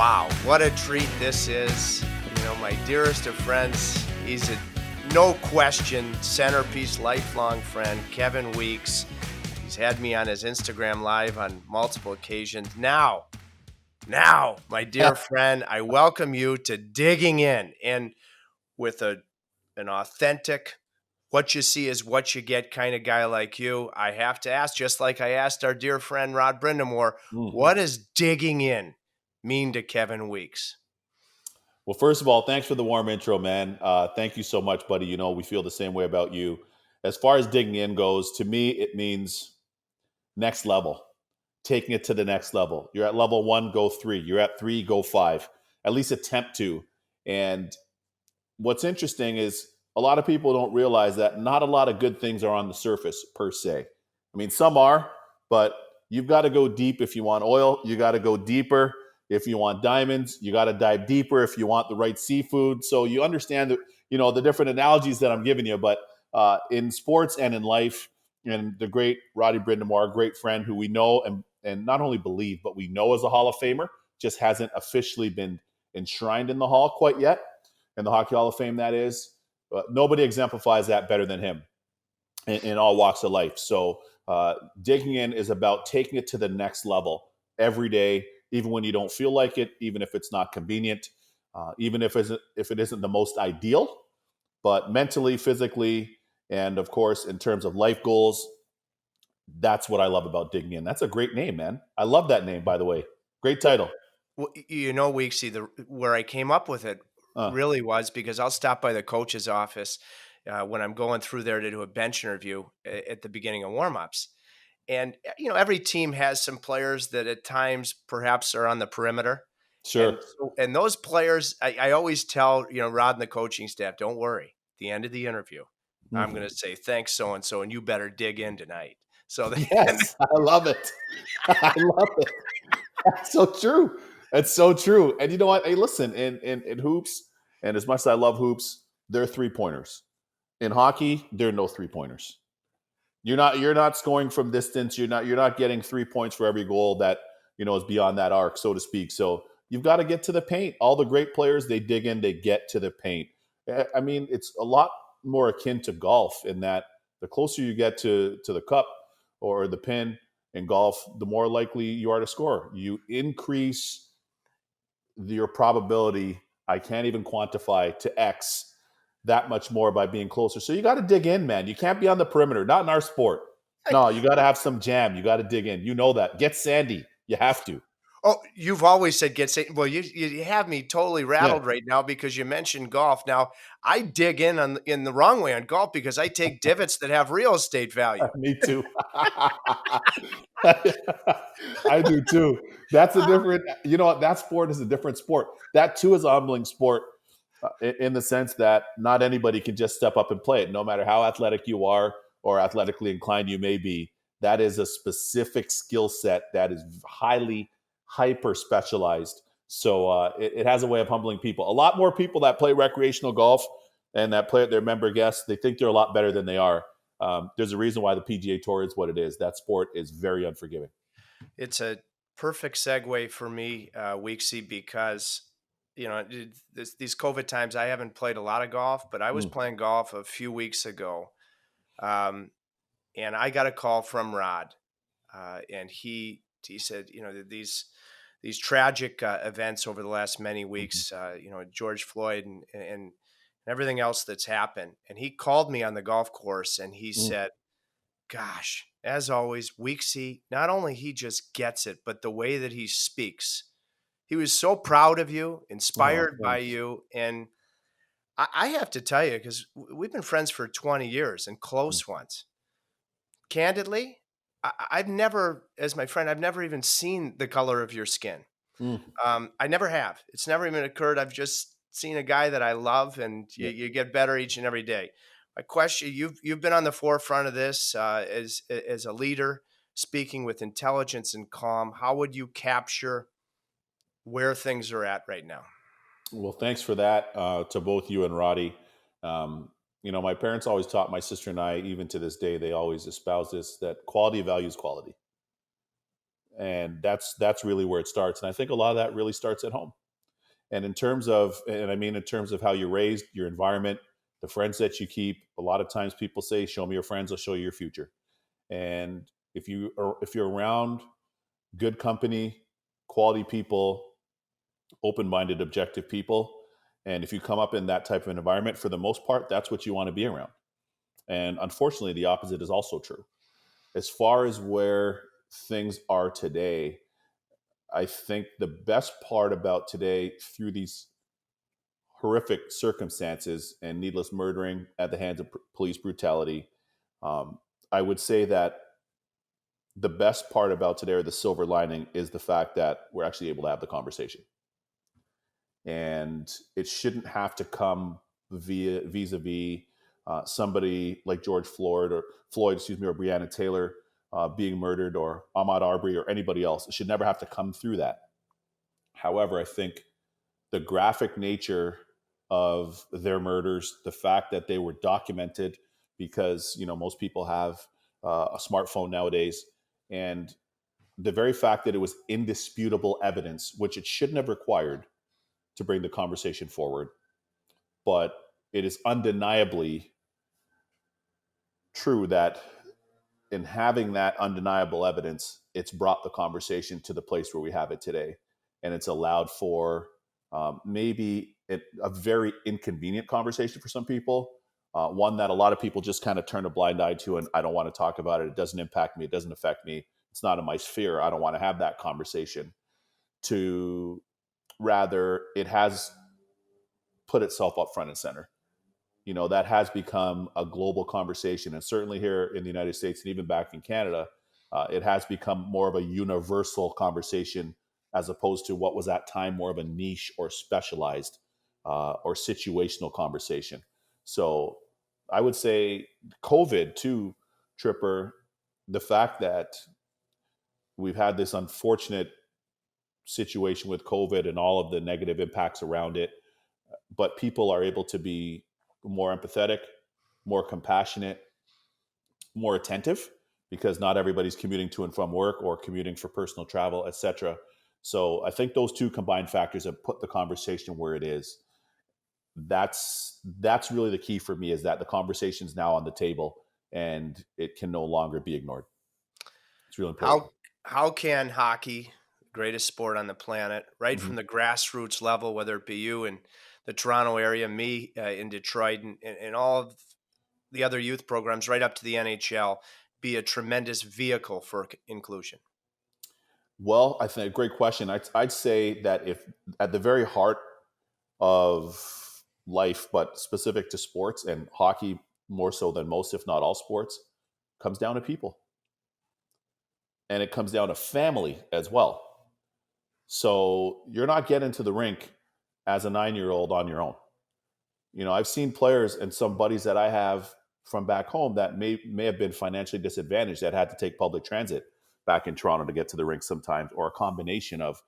Wow, what a treat this is. My dearest of friends, he's a no question centerpiece, lifelong friend, Kevin Weeks. He's had me on his Instagram Live on multiple occasions. Now, my dear friend, I welcome you to Digging In. And with an authentic, what you see is what you get kind of guy like you, I have to ask, just like I asked our dear friend Rod Brind'Amour, what does digging in mean to Kevin Weeks? Well, first of all, thanks for the warm intro, man. Thank you so much, buddy. We feel the same way about you. As far as digging in goes, to me, it means next level, taking it to the next level. You're at level 1, go 3. You're at 3, go 5. At least attempt to. And what's interesting is a lot of people don't realize that not a lot of good things are on the surface per se. I mean, some are, but you've got to go deep if you want oil. You got to go deeper if you want diamonds. You got to dive deeper if you want the right seafood. So you understand that, the different analogies that I'm giving you. But in sports and in life, and the great Roddy Brind'Amour, a great friend who we know and not only believe, but we know as a Hall of Famer, just hasn't officially been enshrined in the Hall quite yet. In the Hockey Hall of Fame, that is. Nobody exemplifies that better than him in all walks of life. So digging in is about taking it to the next level every day, even when you don't feel like it, even if it's not convenient, even if it isn't the most ideal, but mentally, physically, and of course, in terms of life goals, that's what I love about digging in. That's a great name, man. I love that name, by the way. Great title. Well, Weeksy, where I came up with it really was because I'll stop by the coach's office when I'm going through there to do a bench interview at the beginning of warmups. And, every team has some players that at times perhaps are on the perimeter. Sure. And those players, I always tell, Rod and the coaching staff, don't worry. At the end of the interview, I'm going to say, thanks, so-and-so, and you better dig in tonight. So yes, I love it. I love it. That's so true. That's so true. And you know what? Hey, listen, in hoops, and as much as I love hoops, they're 3-pointers. In hockey, there are no 3-pointers. You're not scoring from distance. You're not getting 3 points for every goal that is beyond that arc, so to speak. So you've got to get to the paint. All the great players, they dig in, they get to the paint. I mean, it's a lot more akin to golf in that the closer you get to the cup or the pin in golf, the more likely you are to score. You increase your probability, I can't even quantify, to X that much more by being closer. So you got to dig in, man. You can't be on the perimeter, not in our sport. No, you got to have some jam. You got to dig in. You know that. Get sandy. You have to. Oh, you've always said get sandy. Well, you have me totally rattled right now because you mentioned golf. Now, I dig in the wrong way on golf because I take divots that have real estate value. Me too. I do too. That's a different, that sport is a different sport. That too is a humbling sport in the sense that not anybody can just step up and play it, no matter how athletic you are or athletically inclined you may be. That is a specific skill set that is highly hyper specialized. So it has a way of humbling people. A lot more people that play recreational golf and that play at their member guests, they think they're a lot better than they are. There's a reason why the PGA Tour is what it is. That sport is very unforgiving. It's a perfect segue for me, Weeksy, because these COVID times, I haven't played a lot of golf, but I was playing golf a few weeks ago, and I got a call from Rod, and he said, these tragic events over the last many weeks, George Floyd and everything else that's happened. And he called me on the golf course and he said, gosh, as always, Weeksy, not only he just gets it, but the way that he speaks. He was so proud of you, inspired by you. And I have to tell you, because we've been friends for 20 years and close ones. Candidly, I've never, as my friend, I've never even seen the color of your skin. I never have. It's never even occurred. I've just seen a guy that I love, and you get better each and every day. My question: you've been on the forefront of this as a leader, speaking with intelligence and calm. How would you capture where things are at right now? Well, thanks for that to both you and Roddy. My parents always taught my sister and I, even to this day, they always espouse this, that quality values quality. And that's really where it starts. And I think a lot of that really starts at home. And in terms of how you're raised, your environment, the friends that you keep, a lot of times people say, show me your friends, I'll show you your future. And if you're around good company, quality people, open-minded, objective people, and if you come up in that type of environment, for the most part, that's what you want to be around. And unfortunately, the opposite is also true. As far as where things are today, I think the best part about today, through these horrific circumstances and needless murdering at the hands of police brutality, um, I would say that the best part about today, or the silver lining, is the fact that we're actually able to have the conversation. And it shouldn't have to come vis-a-vis somebody like George Floyd, or Breonna Taylor being murdered, or Ahmaud Arbery, or anybody else. It should never have to come through that. However, I think the graphic nature of their murders, the fact that they were documented, because most people have a smartphone nowadays, and the very fact that it was indisputable evidence, which it shouldn't have required to bring the conversation forward, but it is undeniably true that in having that undeniable evidence, it's brought the conversation to the place where we have it today. And it's allowed for maybe a very inconvenient conversation for some people, one that a lot of people just kind of turn a blind eye to, and I don't want to talk about it. It doesn't impact me. It doesn't affect me. It's not in my sphere. I don't want to have that conversation. To rather, it has put itself up front and center. That has become a global conversation. And certainly here in the United States, and even back in Canada, it has become more of a universal conversation, as opposed to what was at time more of a niche or specialized or situational conversation. So I would say COVID too, Tripper, the fact that we've had this unfortunate situation with COVID and all of the negative impacts around it, but people are able to be more empathetic, more compassionate, more attentive, because not everybody's commuting to and from work or commuting for personal travel, etc. So I think those two combined factors have put the conversation where it is. That's really the key for me, is that the conversation is now on the table and it can no longer be ignored. It's really important. How can hockey, greatest sport on the planet, right Mhm. from the grassroots level, whether it be you in the Toronto area, me in Detroit, and all of the other youth programs, right up to the NHL, be a tremendous vehicle for inclusion? Well, I think a great question. I'd say that if at the very heart of life, but specific to sports and hockey more so than most, if not all sports, comes down to people, and it comes down to family as well. So you're not getting to the rink as a 9-year old on your own. I've seen players and some buddies that I have from back home that may have been financially disadvantaged, that had to take public transit back in Toronto to get to the rink sometimes, or a combination of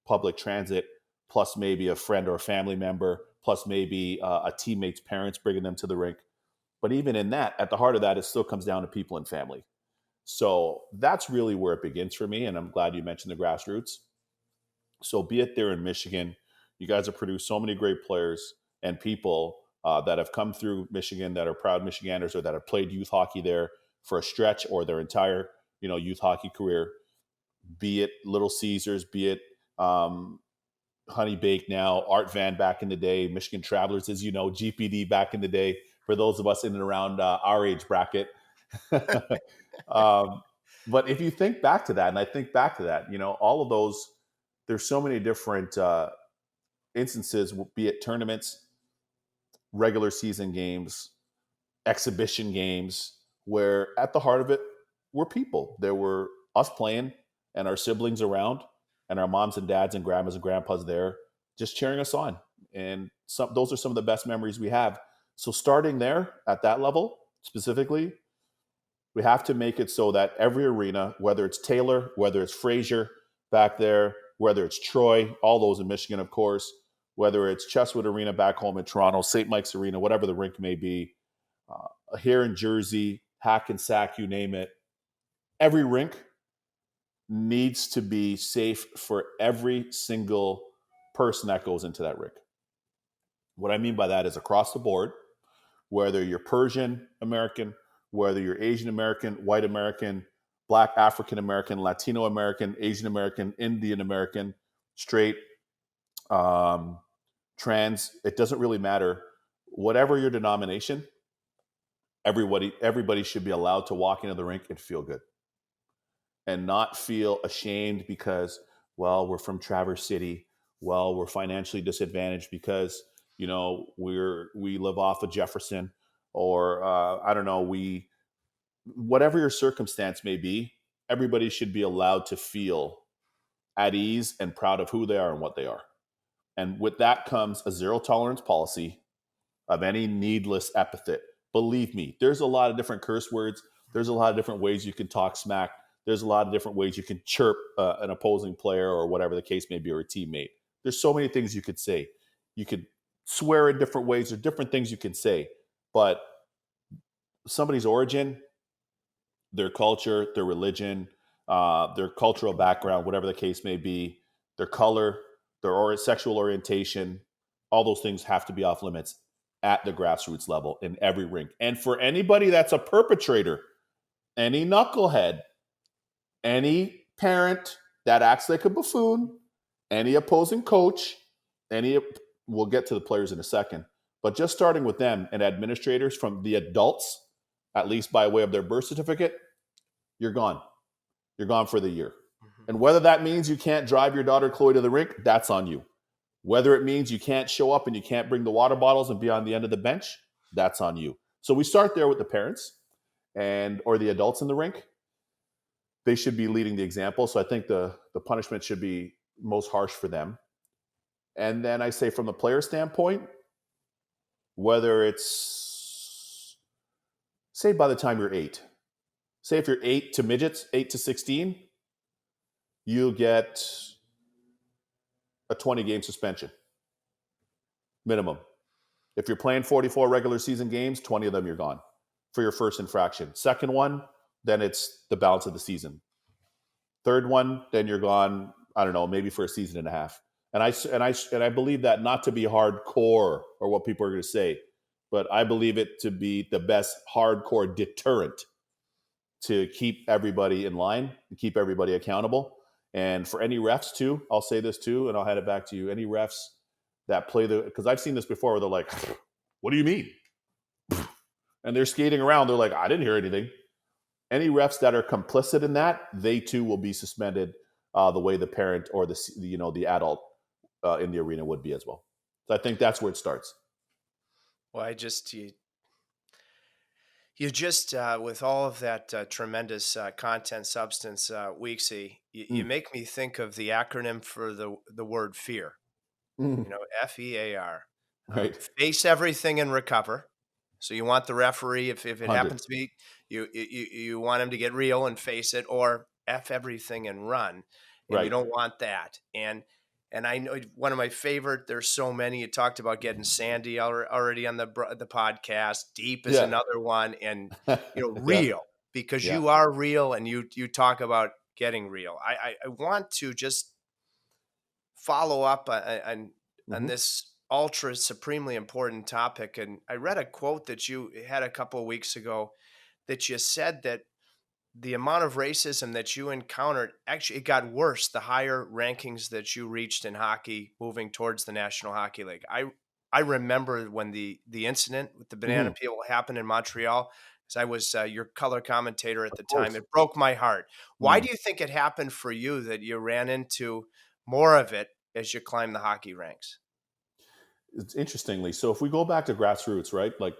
public transit plus maybe a friend or a family member plus maybe a teammate's parents bringing them to the rink. But even in that, at the heart of that, it still comes down to people and family. So that's really where it begins for me. And I'm glad you mentioned the grassroots. So be it there in Michigan, you guys have produced so many great players and people that have come through Michigan, that are proud Michiganders, or that have played youth hockey there for a stretch or their entire youth hockey career. Be it Little Caesars, be it Honey Bake now, Art Van back in the day, Michigan Travelers, as you know, GPD back in the day, for those of us in and around our age bracket. um, but if you think back to that, and I think back to that, all of those, there's so many different instances, be it tournaments, regular season games, exhibition games, where at the heart of it were people. There were us playing and our siblings around, and our moms and dads and grandmas and grandpas there just cheering us on. And those are some of the best memories we have. So starting there at that level specifically, we have to make it so that every arena, whether it's Taylor, whether it's Fraser back there, whether it's Troy, all those in Michigan, of course, whether it's Chesswood Arena back home in Toronto, St. Mike's Arena, whatever the rink may be, here in Jersey, Hackensack, you name it, every rink needs to be safe for every single person that goes into that rink. What I mean by that is across the board, whether you're Persian American, whether you're Asian American, white American, Black African American, Latino American, Asian American, Indian American, straight, um, trans, it doesn't really matter. Whatever your denomination, everybody should be allowed to walk into the rink and feel good and not feel ashamed because, well, we're from Traverse City, well, we're financially disadvantaged because we live off of Jefferson, or I don't know, we whatever your circumstance may be, everybody should be allowed to feel at ease and proud of who they are and what they are. And with that comes a zero tolerance policy of any needless epithet. Believe me, there's a lot of different curse words. There's a lot of different ways you can talk smack. There's a lot of different ways you can chirp an opposing player or whatever the case may be, or a teammate. There's so many things you could say. You could swear in different ways. There's different things you can say. But somebody's origin, their culture, their religion, their cultural background, whatever the case may be, their color, their sexual orientation, all those things have to be off limits at the grassroots level in every rink. And for anybody that's a perpetrator, any knucklehead, any parent that acts like a buffoon, any opposing coach, we'll get to the players in a second, but just starting with them and administrators from the adults, at least by way of their birth certificate, you're gone. You're gone for the year. Mm-hmm. And whether that means you can't drive your daughter Chloe to the rink, that's on you. Whether it means you can't show up and you can't bring the water bottles and be on the end of the bench, that's on you. So we start there with the parents or the adults in the rink. They should be leading the example. So I think the punishment should be most harsh for them. And then I say from the player standpoint, whether it's, say by the time you're 8, say if you're 8 to midgets, 8 to 16, you'll get a 20-game suspension minimum. If you're playing 44 regular season games, 20 of them you're gone for your first infraction. Second one, then it's the balance of the season. Third one, then you're gone, I don't know, maybe for a season and a half. And I believe that not to be hardcore or what people are going to say, but I believe it to be the best hardcore deterrent to keep everybody in line and keep everybody accountable. And for any refs too, I'll say this too, and I'll hand it back to you. Any refs that play because I've seen this before where they're like, what do you mean? And they're skating around. They're like, I didn't hear anything. Any refs that are complicit in that, they too will be suspended the way the parent or the adult in the arena would be as well. So I think that's where it starts. Well, you just with all of that tremendous content substance, Weekesy, you make me think of the acronym for the word fear. FEAR. Right. Face everything and recover. So you want the referee, if it 100. happens to be, you want him to get real and face it, or F everything and run. And Right. You don't want that. And I know one of my favorite, there's so many, you talked about getting Sandy already on the podcast. Deep is another one. And, real, Yeah. because Yeah. you are real and you talk about getting real. I want to just follow up on this ultra supremely important topic. And I read a quote that you had a couple of weeks ago that you said that the amount of racism that you encountered, actually, it got worse the higher rankings that you reached in hockey moving towards the National Hockey League. I remember when the incident with the banana peel happened in Montreal, because I was your color commentator at the time. It broke my heart. Why do you think it happened for you that you ran into more of it as you climbed the hockey ranks? It's interestingly, so if we go back to grassroots, right? Like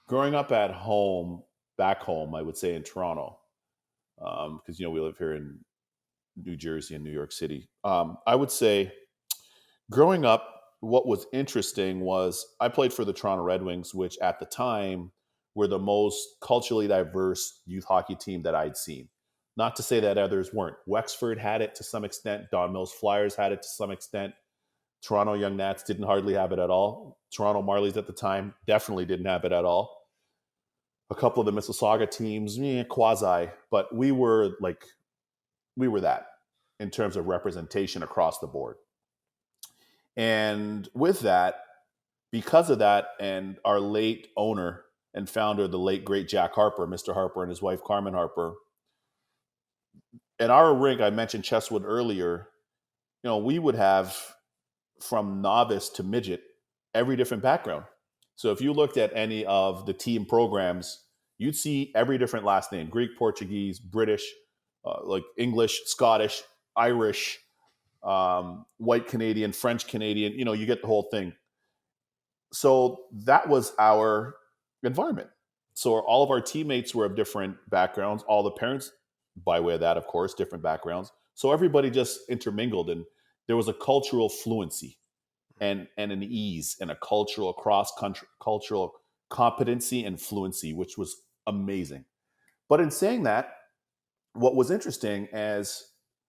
growing up at home, back home, I would say in Toronto, because we live here in New Jersey and New York City. I would say growing up, what was interesting was I played for the Toronto Red Wings, which at the time were the most culturally diverse youth hockey team that I'd seen. Not to say that others weren't. Wexford had it to some extent. Don Mills Flyers had it to some extent. Toronto Young Nats didn't hardly have it at all. Toronto Marlies at the time definitely didn't have it at all. A couple of the Mississauga teams, quasi, but we were like we were that in terms of representation across the board. And with that, because of that, and our late owner and founder, the late great Jack Harper, Mr. Harper, and his wife Carmen Harper, in our rink, I mentioned Chesswood earlier. We would have from novice to midget every different background. So if you looked at any of the team programs, you'd see every different last name: Greek, Portuguese, British, like English, Scottish, Irish, white Canadian, French Canadian. You get the whole thing. So that was our environment. So all of our teammates were of different backgrounds. All the parents, by way of that, of course, different backgrounds. So everybody just intermingled, and there was a cultural fluency and an ease and a cultural cross country cultural competency and fluency, which was amazing. But in saying that, what was interesting as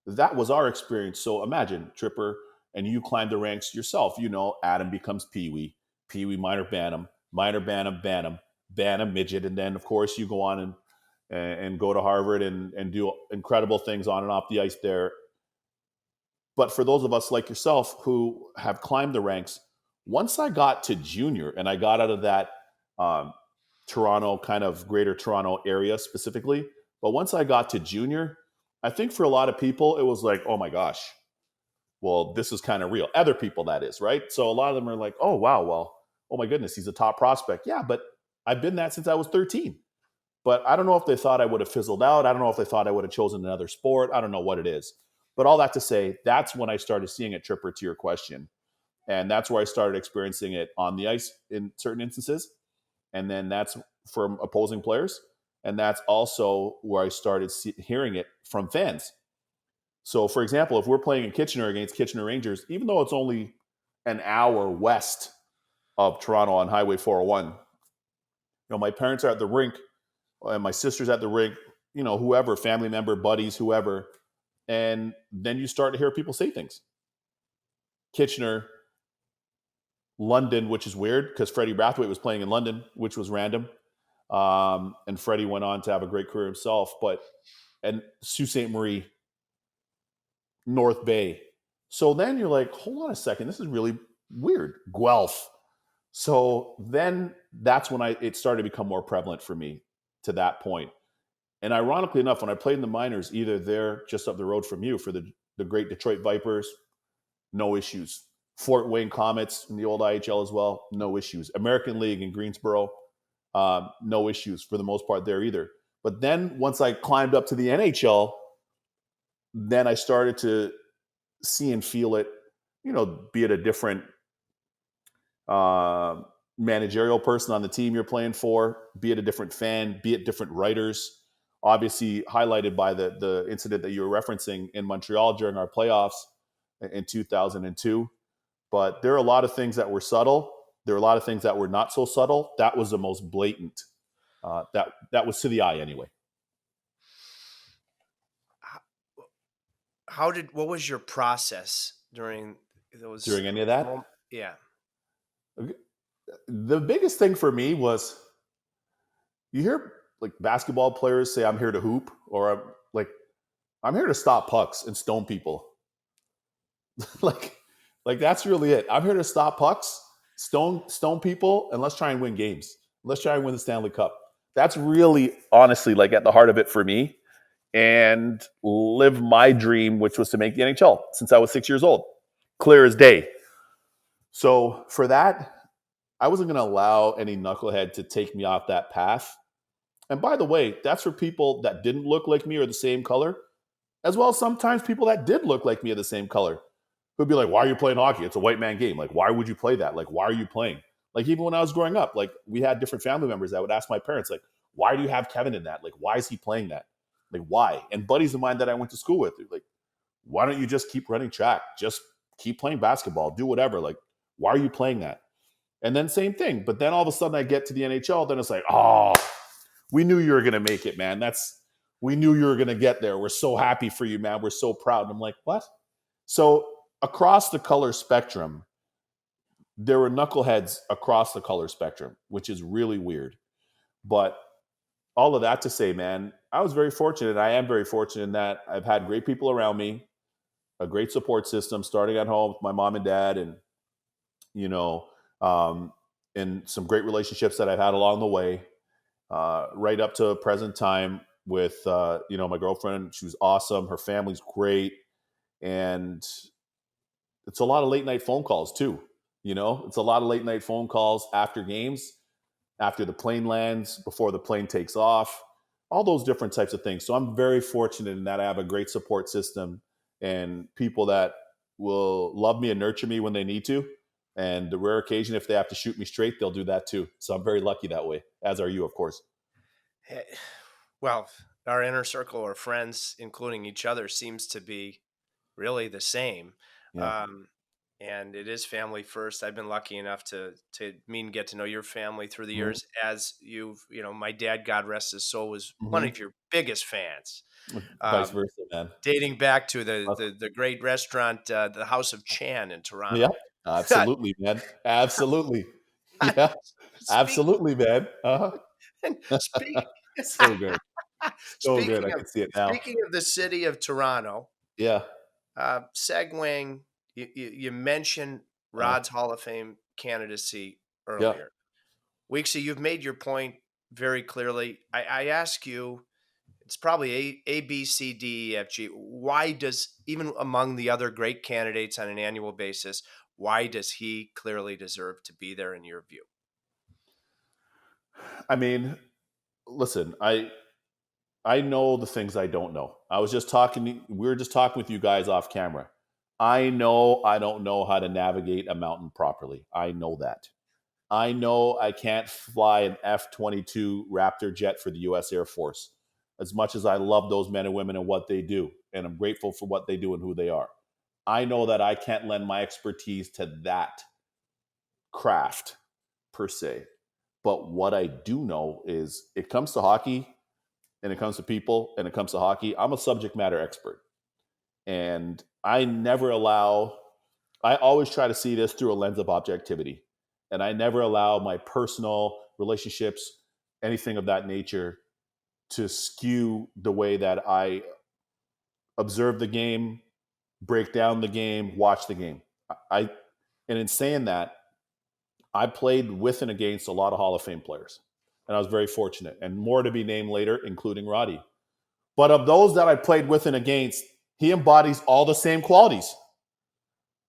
that was our experience. So imagine Tripper, and you climb the ranks yourself. Adam becomes Pee-wee, Pee-wee minor bantam, bantam midget, and then of course you go on and go to Harvard and do incredible things on and off the ice there. But for those of us like yourself who have climbed the ranks, once I got to junior and I got out of that um, Toronto, kind of greater Toronto area specifically, but once I got to junior, I think for a lot of people, it was like, oh my gosh, well, this is kind of real. Other people, that is, right? So a lot of them are like, oh, wow, well, oh my goodness, he's a top prospect. Yeah, but I've been that since I was 13. But I don't know if they thought I would have fizzled out. I don't know if they thought I would have chosen another sport. I don't know what it is. But all that to say, that's when I started seeing it, Tripper, to your question. And that's where I started experiencing it on the ice in certain instances. And then that's from opposing players. And that's also where I started hearing it from fans. So, for example, if we're playing in Kitchener against Kitchener Rangers, even though it's only an hour west of Toronto on Highway 401, my parents are at the rink and my sister's at the rink, whoever, family member, buddies, whoever. And then you start to hear people say things. Kitchener, London, which is weird because Freddie Brathwaite was playing in London, which was random. And Freddie went on to have a great career himself. And Sault Ste. Marie, North Bay. So then you're like, hold on a second, this is really weird. Guelph. So then that's when it started to become more prevalent for me to that point. And ironically enough, when I played in the minors, either there just up the road from you for the great Detroit Vipers, no issues. Fort Wayne Comets in the old IHL as well, no issues. American League in Greensboro, no issues for the most part there either. But then once I climbed up to the NHL, then I started to see and feel it, be it a different managerial person on the team you're playing for, be it a different fan, be it different writers. Obviously, highlighted by the incident that you were referencing in Montreal during our playoffs in 2002. But there are a lot of things that were subtle. There are a lot of things that were not so subtle. That was the most blatant. That was to the eye anyway. What was your process during those? During any of that? Yeah. The biggest thing for me was you hear like basketball players say, I'm here to hoop, or I'm here to stop pucks and stone people. like that's really it. I'm here to stop pucks, stone people, and let's try and win games. Let's try and win the Stanley Cup. That's really honestly like at the heart of it for me, and live my dream, which was to make the NHL since I was 6 years old. Clear as day. So for that, I wasn't going to allow any knucklehead to take me off that path. And by the way, that's for people that didn't look like me or the same color, as well as sometimes people that did look like me or the same color who'd be like, why are you playing hockey? It's a white man game. Like, why would you play that? Like, why are you playing? Like, even when I was growing up, like, we had different family members that would ask my parents, like, why do you have Kevin in that? Like, why is he playing that? Like, why? And buddies of mine that I went to school with, like, why don't you just keep running track? Just keep playing basketball. Do whatever. Like, why are you playing that? And then same thing. But then all of a sudden I get to the NHL, then it's like, oh, we knew you were going to make it, man. We knew you were going to get there. We're so happy for you, man. We're so proud. And I'm like, what? So across the color spectrum, there were knuckleheads across the color spectrum, which is really weird. But all of that to say, man, I was very fortunate. I am very fortunate in that I've had great people around me, a great support system, starting at home with my mom and dad, and you know, um, and some great relationships that I've had along the way, right up to present time with my girlfriend. She was awesome. Her family's great, and it's a lot of late night phone calls too. It's a lot of late night phone calls after games, after the plane lands, before the plane takes off, all those different types of things. So I'm very fortunate in that I have a great support system and people that will love me and nurture me when they need to. And the rare occasion, if they have to shoot me straight, they'll do that too. So I'm very lucky that way, as are you, of course. Eh, Well, our inner circle of friends, including each other, seems to be really the same. Yeah. Um, and it is family first. I've been lucky enough to meet and get to know your family through the Hmm. years. As my dad, God rest his soul, was one Hmm. of your biggest fans, Vice um, versa, man. dating back to the Uh, the, the great restaurant, the House of Chan in yeah. Toronto. Absolutely, man. Absolutely. Yeah. Speak Absolutely, man. Uh-huh. and speak. So good. So good. I speaking of can see it now. speaking of the city of Toronto, Yeah. segueing, you mentioned Uh, Rod's Hall of Fame candidacy yeah. earlier. Weeksy, you've made your point very clearly. I ask you, it's probably A, B, C, D, E, F, G. Why does, even among the other great candidates on an annual basis, why does he clearly deserve to be there in your view? I mean, listen, I know the things I don't know. We were just talking with you guys off camera. I know I don't know how to navigate a mountain properly. I know that. I know I can't fly an F-22 Raptor jet for the US Air Force. As much as I love those men and women and what they do, and I'm grateful for what they do and who they are. I know that I can't lend my expertise to that craft per se. But what I do know is it comes to hockey and it comes to people and it comes to hockey, I'm a subject matter expert. And I always try to see this through a lens of objectivity. And I never allow my personal relationships, anything of that nature, to skew the way that I observe the game, break down the game, watch the game. I and in saying that, I played with and against a lot of Hall of Fame players. And I was very fortunate. And more to be named later, including Roddy. But of those that I played with and against, he embodies all the same qualities.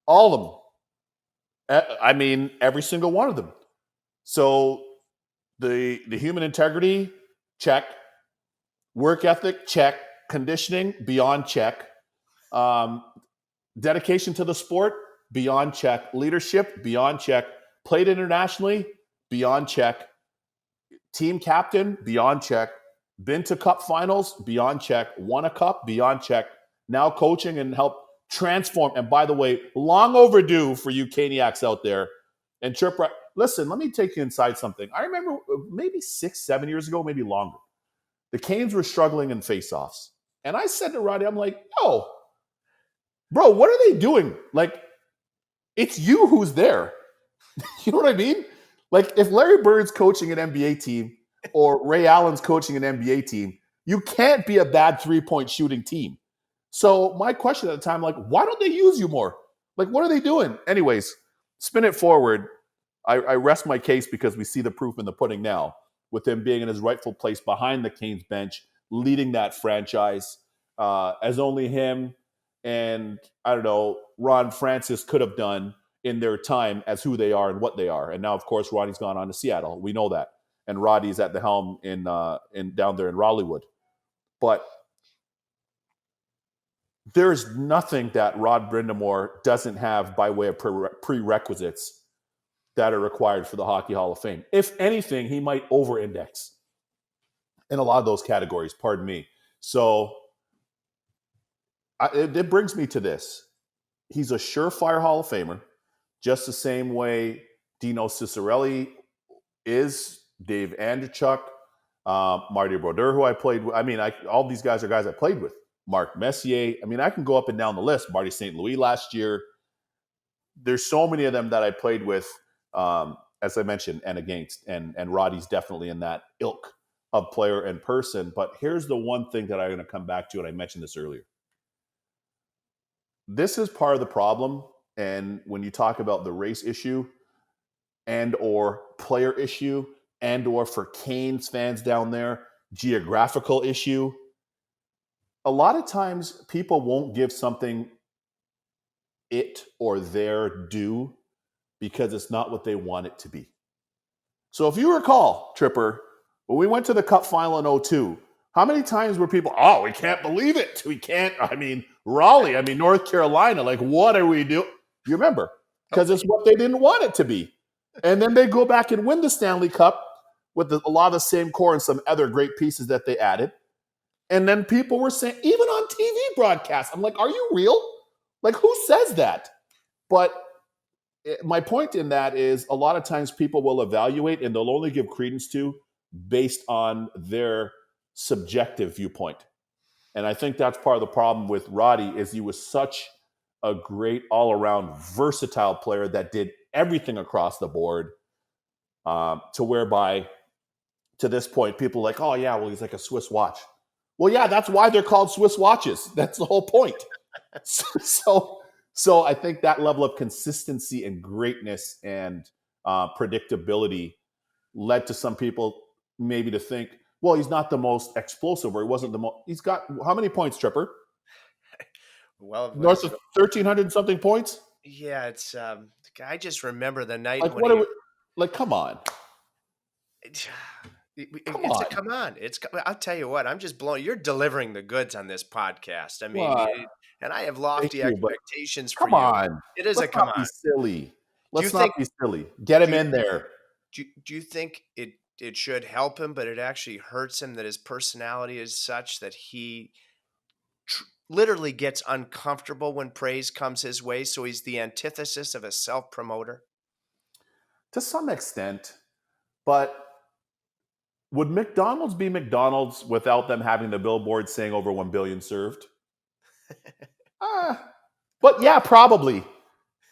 All of them. I mean, every single one of them. So the human integrity, check. Work ethic, check. Conditioning, beyond check. Um, Dedication to the sport, beyond check. Leadership, beyond check. Played internationally, beyond check. Team captain, beyond check. Been to cup finals, beyond check. Won a cup, beyond check. Now coaching and help transform. And by the way, long overdue for you Caniacs out there. And Chirp, listen, let me take you inside something. I remember maybe 6, 7 years ago, maybe longer. The Canes were struggling in faceoffs. And I said to Roddy, I'm like, yo, bro, what are they doing? Like, it's you who's there. You know what I mean? Like if Larry Bird's coaching an NBA team or Ray Allen's coaching an NBA team, you can't be a bad 3-point shooting team. So my question at the time, like, why don't they use you more? Like, what are they doing? Anyways, spin it forward. I rest my case because we see the proof in the pudding now, with him being in his rightful place behind the Canes bench, leading that franchise, as only him and I don't know Ron Francis could have done in their time as who they are and what they are. And now, of course, Roddy's gone on to Seattle. We know that, and Roddy's at the helm in down there in Raleighwood. But there's nothing that Rod Brind'Amour doesn't have by way of prerequisites that are required for the Hockey Hall of Fame. If anything, he might over-index in a lot of those categories. Pardon me. So it brings me to this: he's a surefire Hall of Famer, just the same way Dino Ciccarelli is, Dave Andrechuk, Marty Brodeur, who I played with. I mean, all these guys are guys I played with. Mark Messier. I mean, I can go up and down the list. Marty St. Louis last year. There's so many of them that I played with, as I mentioned, and against. And Roddy's definitely in that ilk. of player and person. But here's the one thing that I'm going to come back to, and I mentioned this earlier. This is part of the problem. And when you talk about the race issue and or player issue and or for Canes fans down there, geographical issue, a lot of times people won't give something it or their due because it's not what they want it to be. So if you recall, Tripper, when we went to the Cup final in '02, how many times were people, oh, we can't believe it. We can't, Raleigh, North Carolina, like, what are we doing? You remember? Because it's what they didn't want it to be. And then they go back and win the Stanley Cup with a lot of the same core and some other great pieces that they added. And then people were saying, even on TV broadcasts, I'm like, are you real? Like, who says that? But my point in that is a lot of times people will evaluate and they'll only give credence to based on their subjective viewpoint. And I think that's part of the problem with Roddy is he was such a great all-around versatile player that did everything across the board to whereby to this point people are like, oh yeah, well, he's like a Swiss watch. Well, yeah, that's why they're called Swiss watches. That's the whole point. So I think that level of consistency and greatness and predictability led to some people maybe to think, well, he's not the most explosive, or he wasn't the most. He's got how many points, Tripper? Well, North of 1,300 something points. yeah, it's. I just remember the night Like when what are he. we? Like, come on, come It's a on. come on. I'll tell you what. I'm just blown. You're delivering the goods on this podcast. I mean, What? and I have Thank lofty you, but expectations for come you. on. It is a Let's come not be on. silly. Do you Let's not think? be silly. Get Do him you in there. do you think it should help him, but it actually hurts him that his personality is such that he literally gets uncomfortable when praise comes his way? So he's the antithesis of a self promoter. To some extent, but would McDonald's be McDonald's without them having the billboard saying over 1 billion served? Uh, but yeah, probably.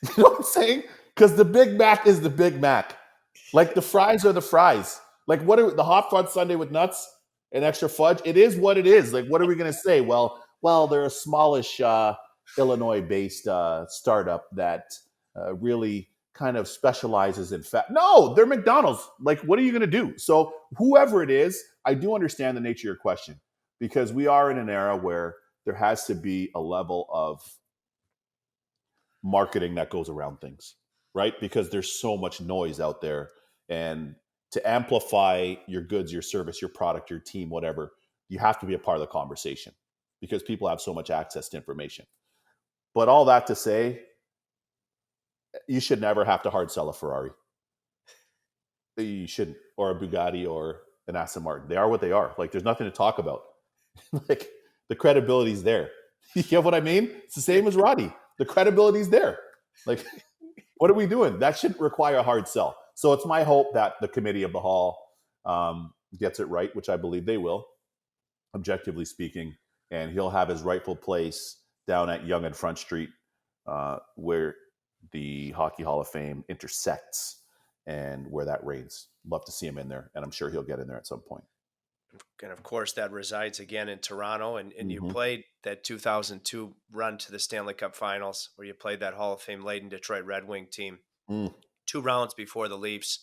You know what I'm saying? Because the Big Mac is the Big Mac. Like the fries are the fries. Like what are the hot fudge sundae with nuts and extra fudge? It is what it is. Like what are we gonna say? Well, they're a smallish Illinois-based startup that really kind of specializes in fat. No, they're McDonald's. Like what are you gonna do? So whoever it is, I do understand the nature of your question because we are in an era where there has to be a level of marketing that goes around things, right? Because there's so much noise out there. And to amplify your goods, your service, your product, your team, whatever, you have to be a part of the conversation because people have so much access to information. But all that to say, you should never have to hard sell a Ferrari. You shouldn't, or a Bugatti or an Aston Martin. They are what they are. Like there's nothing to talk about. Like the credibility's there. You get what I mean? It's the same as Roddy. The credibility's there. Like, what are we doing? That shouldn't require a hard sell. So it's my hope that the committee of the hall gets it right, which I believe they will, objectively speaking, and he'll have his rightful place down at Yonge and Front Street, where the Hockey Hall of Fame intersects and where that reigns. Love to see him in there, and I'm sure he'll get in there at some point. And of course, that resides again in Toronto. And you Mm-hmm. played that 2002 run to the Stanley Cup Finals, where you played that Hall of Fame laden Detroit Red Wing team. Mm, 2 rounds before the Leafs,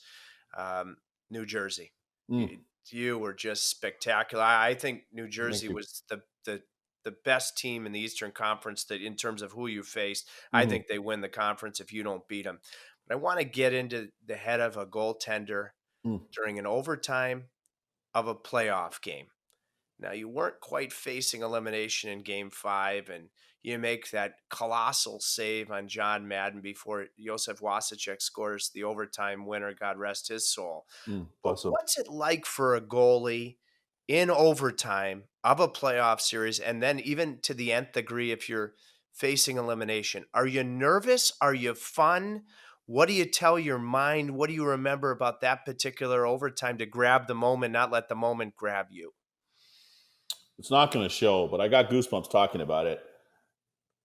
New Jersey. mm. You were just spectacular. I think New Thank Jersey you. was the best team in the Eastern Conference that in terms of who you faced. I Mm-hmm. think they win the conference if you don't beat them. But I want to get into the head of a goaltender Mm. during an overtime of a playoff game. Now, you weren't quite facing elimination in game 5, and you make that colossal save on John Madden before Josef Wasicek scores the overtime winner, God rest his soul. Mm. But Bless him. what's it like for a goalie in overtime of a playoff series, and then even to the nth degree if you're facing elimination? Are you nervous? Are you fun? What do you tell your mind? What do you remember about that particular overtime to grab the moment, not let the moment grab you? It's not going to show, but I got goosebumps talking about it.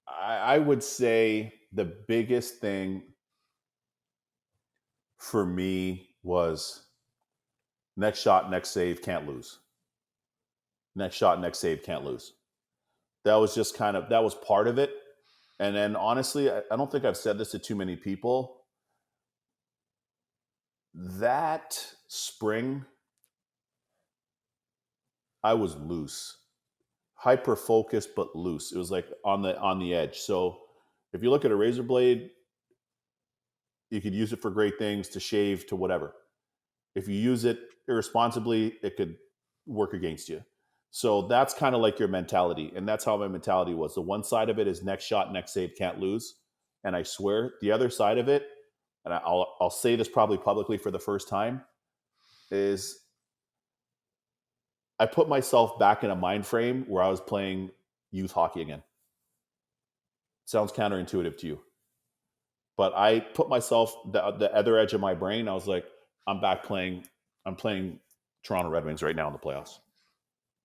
I would say the biggest thing for me was next shot, next save, can't lose. next shot, next save, can't lose. That was just kind of, that was part of it. And then honestly, I don't think I've said this to too many people. That spring, I was loose, hyper focused, but loose. It was like on the edge. So if you look at a razor blade, you could use it for great things, to shave, to whatever. If you use it irresponsibly, it could work against you. So that's kind of like your mentality. And that's how my mentality was. The one side of it is next shot, next save, can't lose. And I swear the other side of it, and I'll say this probably publicly for the first time, is I put myself back in a mind frame where I was playing youth hockey again. Sounds counterintuitive to you. But I put myself the other edge of my brain. I was like, I'm back playing. I'm playing Toronto Red Wings right now in the playoffs.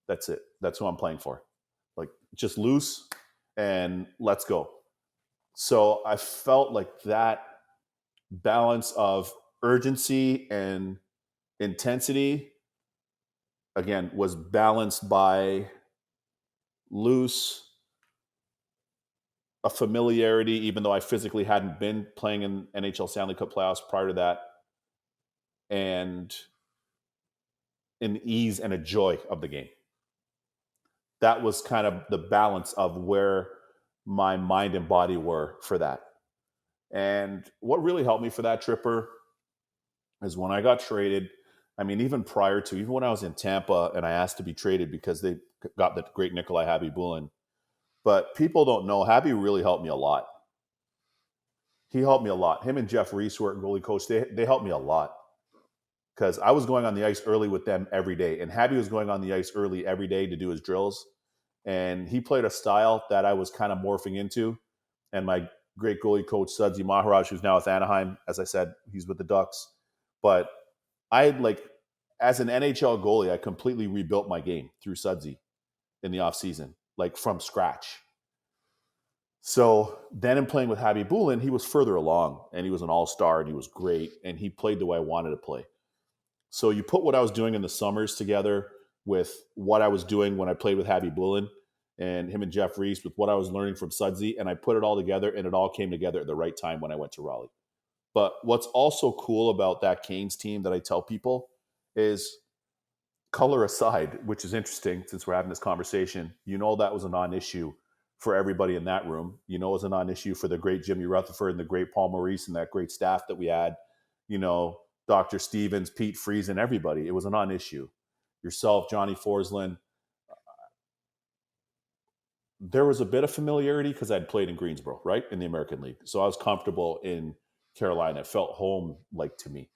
That's it. That's who I'm playing for. Like, just loose and let's go. So I felt like that balance of urgency and intensity, again, was balanced by loose, a familiarity, even though I physically hadn't been playing in NHL Stanley Cup playoffs prior to that, and an ease and a joy of the game. That was kind of the balance of where my mind and body were for that. And what really helped me for that, Tripper, is when I got traded. I mean, even prior to, even when I was in Tampa and I asked to be traded because they got the great Nikolai Habibulin. But people don't know, Habby really helped me a lot. He helped me a lot. Him and Jeff Reese, who are goalie coach, they helped me a lot. Because I was going on the ice early with them every day. And Habby was going on the ice early every day to do his drills. And he played a style that I was kind of morphing into. And my great goalie coach, Sudsy Maharaj, who's now with Anaheim, as I said, he's with the Ducks. But I like, as an NHL goalie, I completely rebuilt my game through Sudsy in the offseason, like from scratch. So then in playing with Habibulin, he was further along and he was an all-star and he was great and he played the way I wanted to play. So you put what I was doing in the summers together with what I was doing when I played with Habibulin and him and Jeff Reese with what I was learning from Sudsy, and I put it all together and it all came together at the right time when I went to Raleigh. But what's also cool about that Canes team that I tell people is, color aside, which is interesting since we're having this conversation, that was a non-issue for everybody in that room. It was a non-issue for the great Jimmy Rutherford and the great Paul Maurice and that great staff that we had, Dr. Stevens, Pete Friesen, everybody. It was a non-issue. Yourself, Johnny Forslund. There was a bit of familiarity because I'd played in Greensboro, right, in the American League. So I was comfortable in Carolina. It felt home-like to me.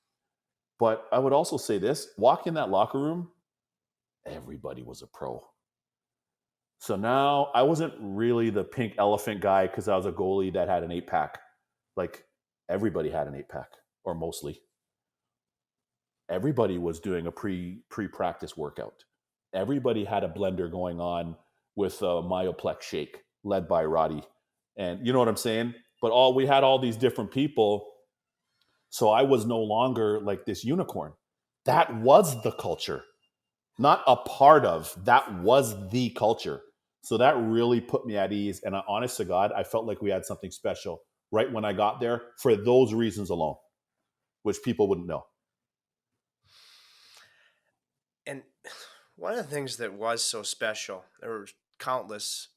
But I would also say this, walk in that locker room, everybody was a pro. So now I wasn't really the pink elephant guy because I was a goalie that had an 8-pack. Like, everybody had an 8-pack, or mostly. Everybody was doing a pre-practice workout. Everybody had a blender going on with a Myoplex shake led by Roddy. And you know what I'm saying? But we had all these different people. So I was no longer like this unicorn. That was the culture. Not a part of, that was the culture. So that really put me at ease. And honest to God, I felt like we had something special right when I got there for those reasons alone, which people wouldn't know. And one of the things that was so special, there were countless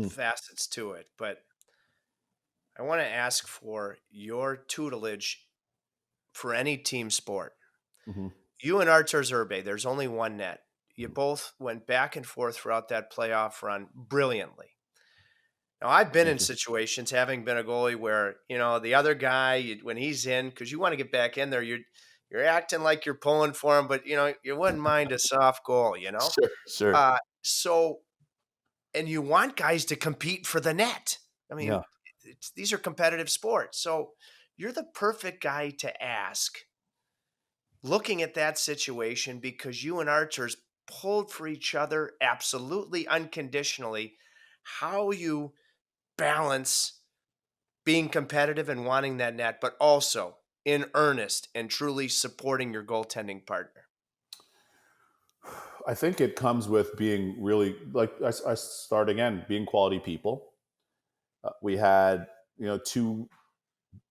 facets to it, but I want to ask for your tutelage for any team sport. Mm-hmm. You and Artur Zerbe, there's only one net. You both went back and forth throughout that playoff run brilliantly. Now, I've been in situations, having been a goalie, where the other guy, when he's in, because you want to get back in there, you're acting like you're pulling for him, but you wouldn't mind a soft goal, Sure. So, and you want guys to compete for the net. I mean, Yeah. these are competitive sports, so you're the perfect guy to ask. Looking at that situation, because you and Archer's pulled for each other absolutely unconditionally, how you balance being competitive and wanting that net, but also in earnest and truly supporting your goaltending partner. I think it comes with being really, like, I start again, being quality people. We had, two,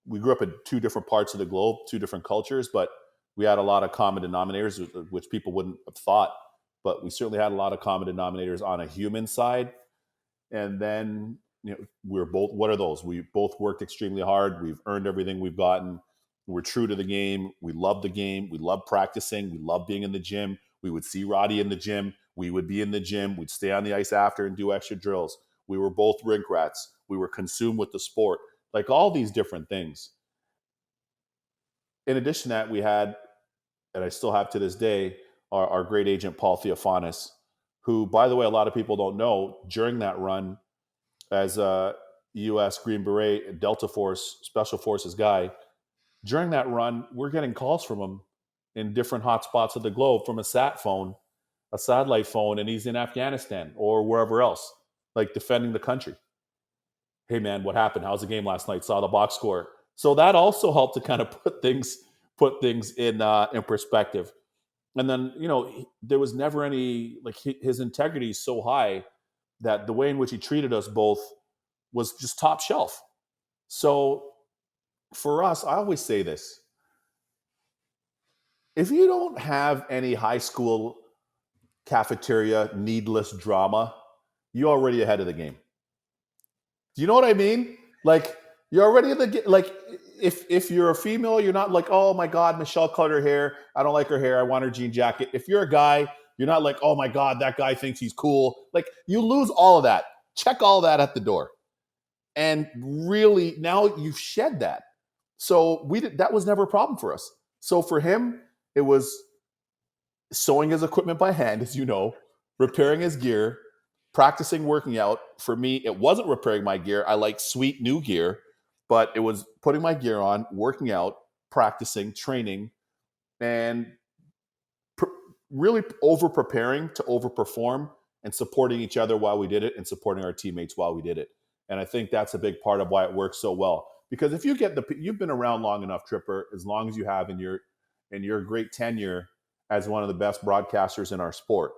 we grew up in two different parts of the globe, two different cultures, but we had a lot of common denominators, which people wouldn't have thought. But we certainly had a lot of common denominators on a human side. And then, we're both, what are those? We both worked extremely hard. We've earned everything we've gotten. We're true to the game. We love the game. We love practicing. We love being in the gym. We would see Roddy in the gym. We would be in the gym. We'd stay on the ice after and do extra drills. We were both rink rats. We were consumed with the sport, like all these different things. In addition to that, we had, and I still have to this day, our great agent, Paul Theophanis, who, by the way, a lot of people don't know, during that run as a U.S. Green Beret, Delta Force, Special Forces guy, during that run, we're getting calls from him in different hot spots of the globe from a sat phone, a satellite phone, and he's in Afghanistan or wherever else, like defending the country. Hey man, what happened? How's the game last night? Saw the box score. So that also helped to kind of put things in perspective. And then, there was never any, like, his integrity is so high that the way in which he treated us both was just top shelf. So for us, I always say this: if you don't have any high school cafeteria needless drama, you're already ahead of the game. Do you know what I mean? Like, you're already in the, like, if you're a female, you're not like, oh my God, Michelle cut her hair. I don't like her hair. I want her jean jacket. If you're a guy, you're not like, oh my God, that guy thinks he's cool. Like, you lose all of that. Check all that at the door. And really, now you've shed that. So that was never a problem for us. So for him, it was sewing his equipment by hand, as you know, repairing his gear, practicing working out. For me, it wasn't repairing my gear. I like sweet new gear, but it was putting my gear on, working out, practicing, training, and pr- really over preparing to overperform and supporting each other while we did it and supporting our teammates while we did it. And I think that's a big part of why it works so well. Because if you've been around long enough, Tripper, as long as you have in your great tenure as one of the best broadcasters in our sport.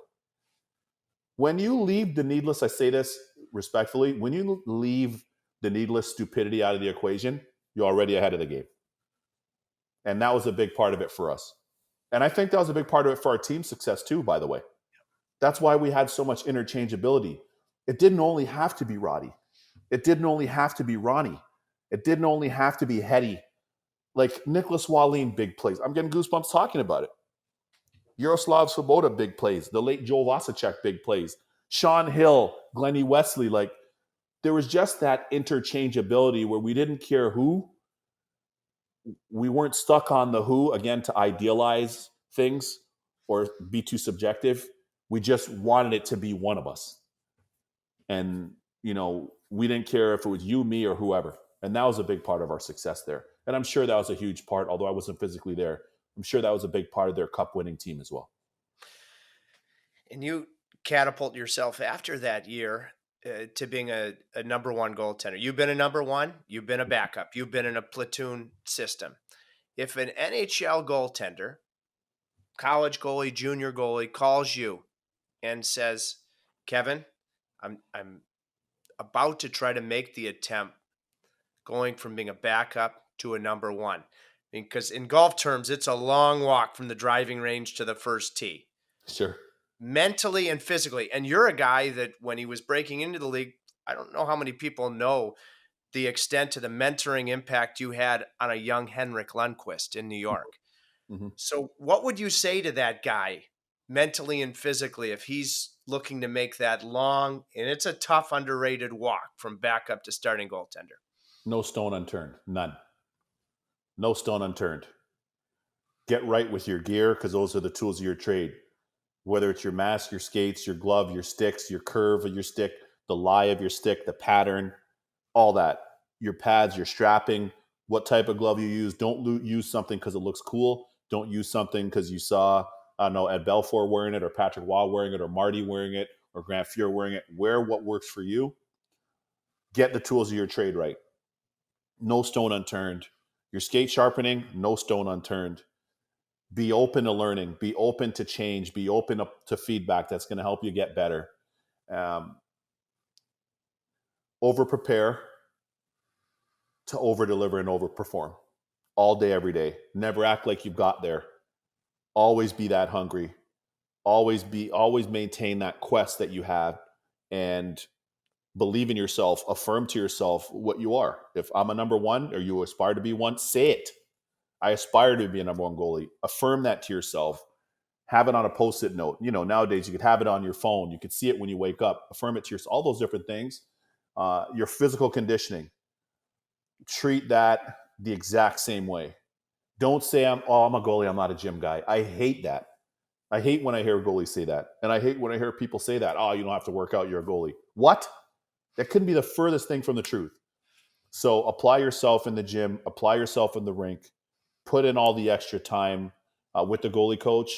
When you leave the needless, I say this respectfully, when you leave the needless stupidity out of the equation, you're already ahead of the game. And that was a big part of it for us. And I think that was a big part of it for our team success too, by the way. That's why we had so much interchangeability. It didn't only have to be Roddy. It didn't only have to be Ronnie. It didn't only have to be Hetty. Like Nicholas Wallin, big plays. I'm getting goosebumps talking about it. Yaroslav Svoboda, big plays. The late Joel Vasicek, big plays. Sean Hill, Glennie Wesley. Like, there was just that interchangeability where we didn't care who. We weren't stuck on the who, again, to idealize things or be too subjective. We just wanted it to be one of us. And, we didn't care if it was you, me, or whoever. And that was a big part of our success there. And I'm sure that was a huge part, although I wasn't physically there. I'm sure that was a big part of their cup winning team as well. And you catapult yourself after that year to being a number one goaltender. You've been a number one, you've been a backup, you've been in a platoon system. If an NHL goaltender, college goalie, junior goalie, calls you and says, Kevin, I'm about to try to make the attempt going from being a backup to a number one. Because in golf terms, it's a long walk from the driving range to the first tee. Sure. Mentally and physically. And you're a guy that when he was breaking into the league, I don't know how many people know the extent to the mentoring impact you had on a young Henrik Lundqvist in New York. Mm-hmm. So what would you say to that guy mentally and physically if he's looking to make that long, and it's a tough, underrated walk from backup to starting goaltender? No stone unturned. None. No stone unturned. Get right with your gear, because those are the tools of your trade. Whether it's your mask, your skates, your glove, your sticks, your curve of your stick, the lie of your stick, the pattern, all that. Your pads, your strapping, what type of glove you use. Don't use something because it looks cool. Don't use something because you saw, I don't know, Ed Belfour wearing it, or Patrick Waugh wearing it, or Marty wearing it, or Grant Fuhr wearing it. Wear what works for you. Get the tools of your trade right. No stone unturned. Your skate sharpening, no stone unturned. Be open to learning, be open to change, be open to feedback that's going to help you get better. Um, Over prepare to over deliver and over perform all day, every day. Never act like you've got there. Always be that hungry. Always maintain that quest that you have, and believe in yourself. Affirm to yourself what you are. If I'm a number one or you aspire to be one, say it. I aspire to be a number one goalie. Affirm that to yourself. Have it on a post-it note. Nowadays you could have it on your phone. You could see it when you wake up. Affirm it to yourself. All those different things. Your physical conditioning, treat that the exact same way. Don't say I'm a goalie, I'm not a gym guy. I hate that. I hate when I hear goalies say that. And I hate when I hear people say that, oh, you don't have to work out, you're a goalie. What? That couldn't be the furthest thing from the truth. So apply yourself in the gym, apply yourself in the rink, put in all the extra time with the goalie coach.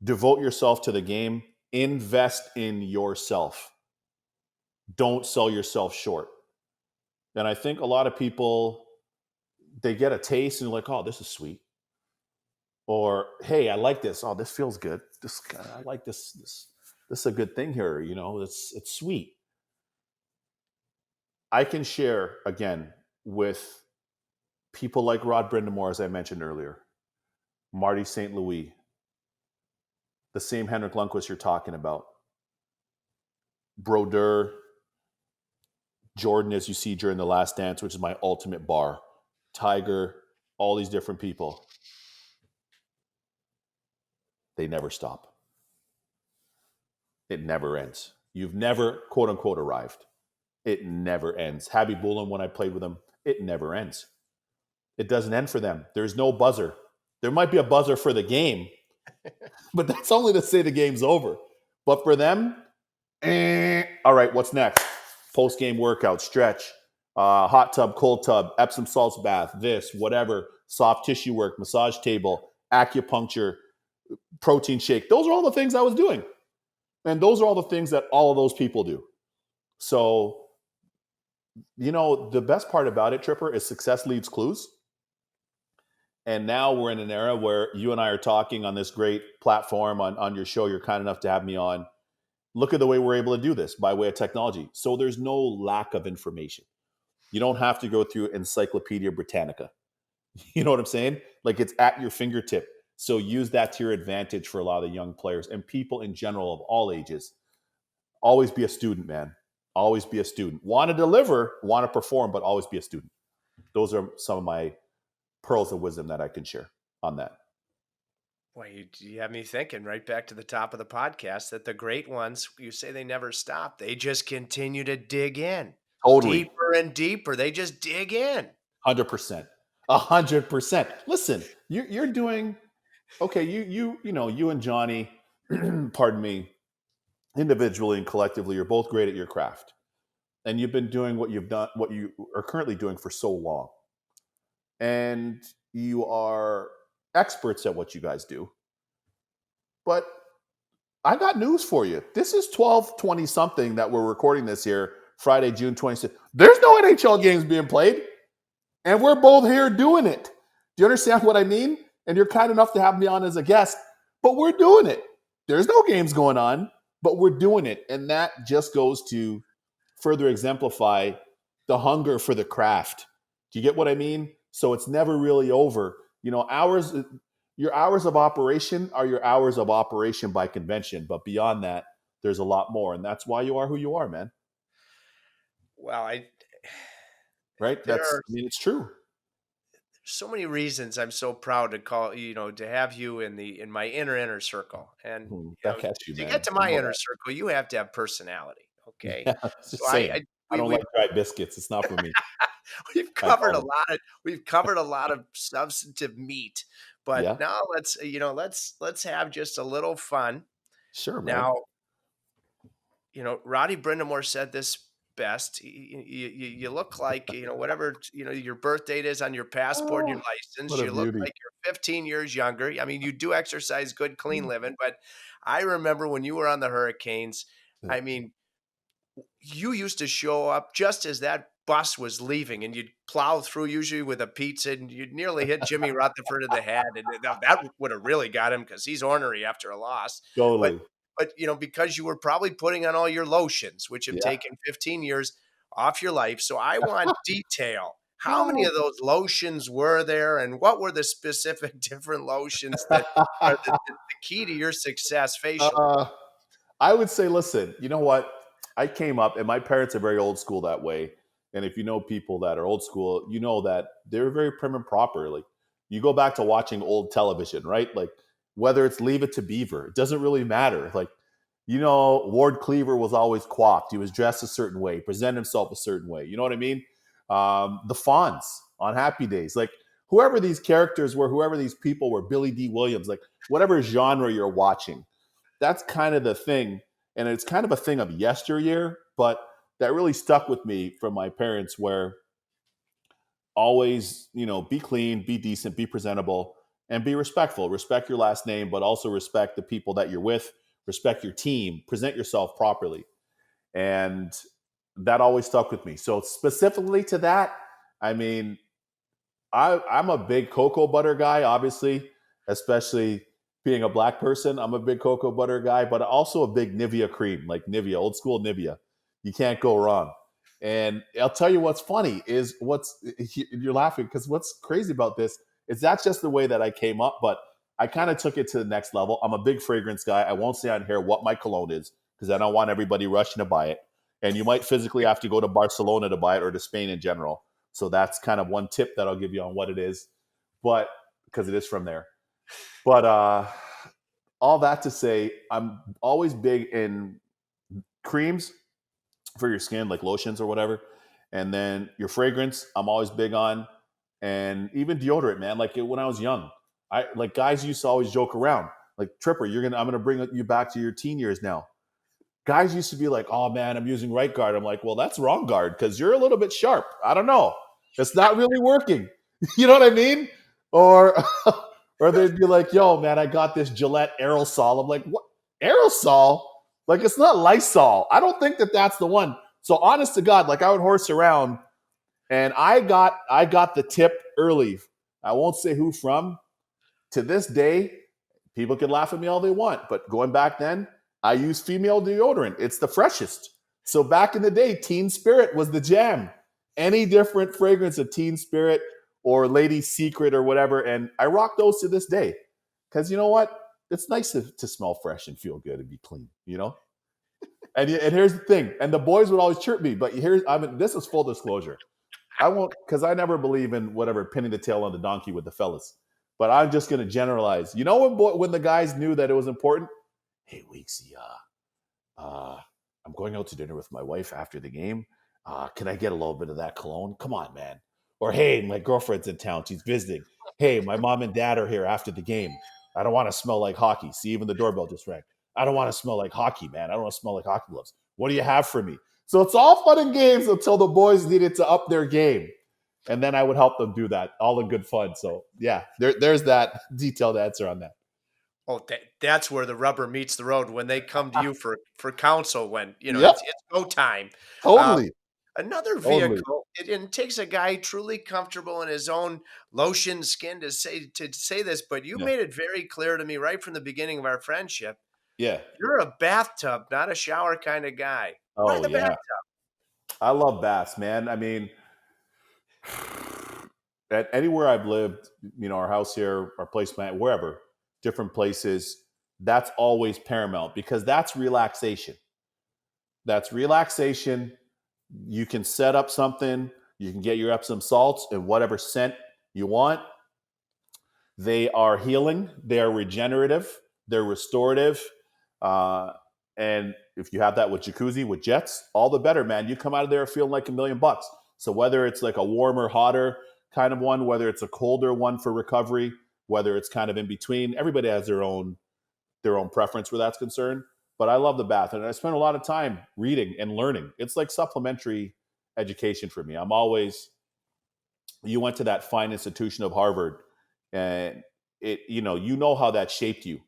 Devote yourself to the game. Invest in yourself. Don't sell yourself short. And I think a lot of people, they get a taste and they're like, oh, this is sweet. Or, hey, I like this. Oh, this feels good. I like this. This is a good thing here. It's sweet. I can share again with people like Rod Brind'Amour, as I mentioned earlier, Marty St. Louis, the same Henrik Lundqvist you're talking about, Brodeur, Jordan, as you see during The Last Dance, which is my ultimate bar, Tiger, all these different people. They never stop. It never ends. You've never, quote unquote, arrived. It never ends. Habby Bullen, when I played with him, it never ends. It doesn't end for them. There's no buzzer. There might be a buzzer for the game, but that's only to say the game's over. But for them, all right, what's next? Post-game workout, stretch, hot tub, cold tub, Epsom salts bath, this, whatever, soft tissue work, massage table, acupuncture, protein shake. Those are all the things I was doing. And those are all the things that all of those people do. So, the best part about it, Tripper, is success leaves clues. And now we're in an era where you and I are talking on this great platform on your show. You're kind enough to have me on. Look at the way we're able to do this by way of technology. So there's no lack of information. You don't have to go through Encyclopedia Britannica. You know what I'm saying? Like, it's at your fingertip. So use that to your advantage for a lot of the young players and people in general of all ages. Always be a student, man. Always be a student. Want to deliver, want to perform, but always be a student. Those are some of my pearls of wisdom that I can share on that. Boy, you have me thinking right back to the top of the podcast that the great ones, you say they never stop. They just continue to dig in Totally. deeper and deeper. They just dig in. 100%. 100%. Listen, you're doing okay. You and Johnny, pardon me, individually and collectively, you're both great at your craft, and you've been doing what you are currently doing for so long, and you are experts at what you guys do. But I got news for you. This is 12/20 something that we're recording this here, Friday, June 26th. There's no NHL games being played. And we're both here doing it. Do you understand what I mean? And you're kind enough to have me on as a guest, but we're doing it. There's no games going on, but we're doing it. And that just goes to further exemplify the hunger for the craft. Do you get what I mean? So it's never really over. Your hours of operation are your hours of operation by convention. But beyond that, there's a lot more. And that's why you are who you are, man. Well, Right? there are It's true. so many reasons I'm so proud to to have you in my inner circle. And Back at you, to man. get to You my know inner that. circle, you have to have personality. Okay. Yeah, So just saying. I don't we've like dry biscuits. It's not for me. we've I covered apologize. we've covered a lot of substantive meat, but Yeah, now let's have just a little fun. sure, man. Now, Roddy Brind'Amour said this best. You look like, whatever, your birth date is on your passport and your Oh, what license. a You look beauty. like you're 15 years younger. I mean, you do exercise, good, clean living, but I remember when you were on the Hurricanes, Yeah. I mean, you used to show up just as that bus was leaving, and you'd plow through usually with a pizza, and you'd nearly hit Jimmy Rutherford in the head, and that would have really got him because he's ornery after a loss. But Totally. because you were probably putting on all your lotions, which have Yeah. taken 15 years off your life. So I want detail. How many Oh. of those lotions were there, and what were the specific different lotions that are the key to your success facially? uh, I would say, listen, you know what? I came up, and my parents are very old school that way. And if you know people that are old school, you know that they're very prim and proper. Like, you go back to watching old television, right? Like, whether it's Leave It to Beaver, it doesn't really matter. Like, Ward Cleaver was always coiffed. He was dressed a certain way, present himself a certain way. You know what I mean? The Fonz on Happy Days, like whoever these characters were, whoever these people were, Billy D. Williams, like whatever genre you're watching, that's kind of the thing. And it's kind of a thing of yesteryear, but that really stuck with me from my parents, where always, be clean, be decent, be presentable, and be respectful. Respect your last name, but also respect the people that you're with, respect your team, present yourself properly. And that always stuck with me. So, specifically to that, I mean, I'm a big cocoa butter guy, obviously, especially being a black person. I'm a big cocoa butter guy, but also a big Nivea cream, like Nivea, old school Nivea. You can't go wrong. And I'll tell you what's funny is you're laughing because what's crazy about this is that's just the way that I came up, but I kind of took it to the next level. I'm a big fragrance guy. I won't say on here what my cologne is because I don't want everybody rushing to buy it. And you might physically have to go to Barcelona to buy it, or to Spain in general. So that's kind of one tip that I'll give you on what it is, but because it is from there. But all that to say, I'm always big in creams for your skin, like lotions or whatever. And then your fragrance, I'm always big on, and even deodorant, man. Like when I was young, I like guys used to always joke around, like Tripper, I'm gonna bring you back to your teen years now. Guys used to be like, "Oh man, I'm using right guard." I'm like, "Well, that's wrong guard because you're a little bit sharp. I don't know. It's not really working." You know what I mean? Or or they'd be like, "Yo, man, I got this Gillette aerosol." I'm like, "What aerosol? Like it's not Lysol. I don't think that that's the one." So honest to God, like I would horse around, and I got the tip early. I won't say who from. To this day, people can laugh at me all they want, but going back then, I use female deodorant. It's the freshest. So back in the day, Teen Spirit was the jam. Any different fragrance of Teen Spirit or Lady Secret or whatever, and I rock those to this day. Because you know what? It's nice to smell fresh and feel good and be clean. And here's the thing, and the boys would always chirp me, but this is full disclosure. I won't, because I never believe in whatever pinning the tail on the donkey with the fellas. But I'm just going to generalize. You know when the guys knew that it was important? Hey, Weeksy, I'm going out to dinner with my wife after the game. Can I get a little bit of that cologne? Come on, man. Or hey, my girlfriend's in town. She's visiting. Hey, my mom and dad are here after the game. I don't want to smell like hockey. See, even the doorbell just rang. I don't want to smell like hockey, man. I don't want to smell like hockey gloves. What do you have for me? So it's all fun and games until the boys needed to up their game. And then I would help them do that, all in good fun. So yeah, there's that detailed answer on that. Oh, that's where the rubber meets the road when they come to you for counsel when, Yep, it's go time. Um, totally, another totally. vehicle, it takes a guy truly comfortable in his own lotion skin to say this, but you Yeah. made it very clear to me right from the beginning of our friendship. Yeah. You're a bathtub, not a shower kind of guy. Why Oh the bathtub? yeah. I love baths, man. I mean, at anywhere I've lived, our house here, our place, wherever, different places, that's always paramount because that's relaxation. That's relaxation. You can set up something, you can get your Epsom salts and whatever scent you want. They are healing, they are regenerative, they're restorative. Uh, and if you have that with jacuzzi, with jets, all the better, man. You come out of there feeling like $1,000,000. So whether it's like a warmer, hotter kind of one, whether it's a colder one for recovery, whether it's kind of in between, everybody has their own preference where that's concerned. But I love the bath, and I spend a lot of time reading and learning. It's like supplementary education for me. You went to that fine institution of Harvard, and you know how that shaped you.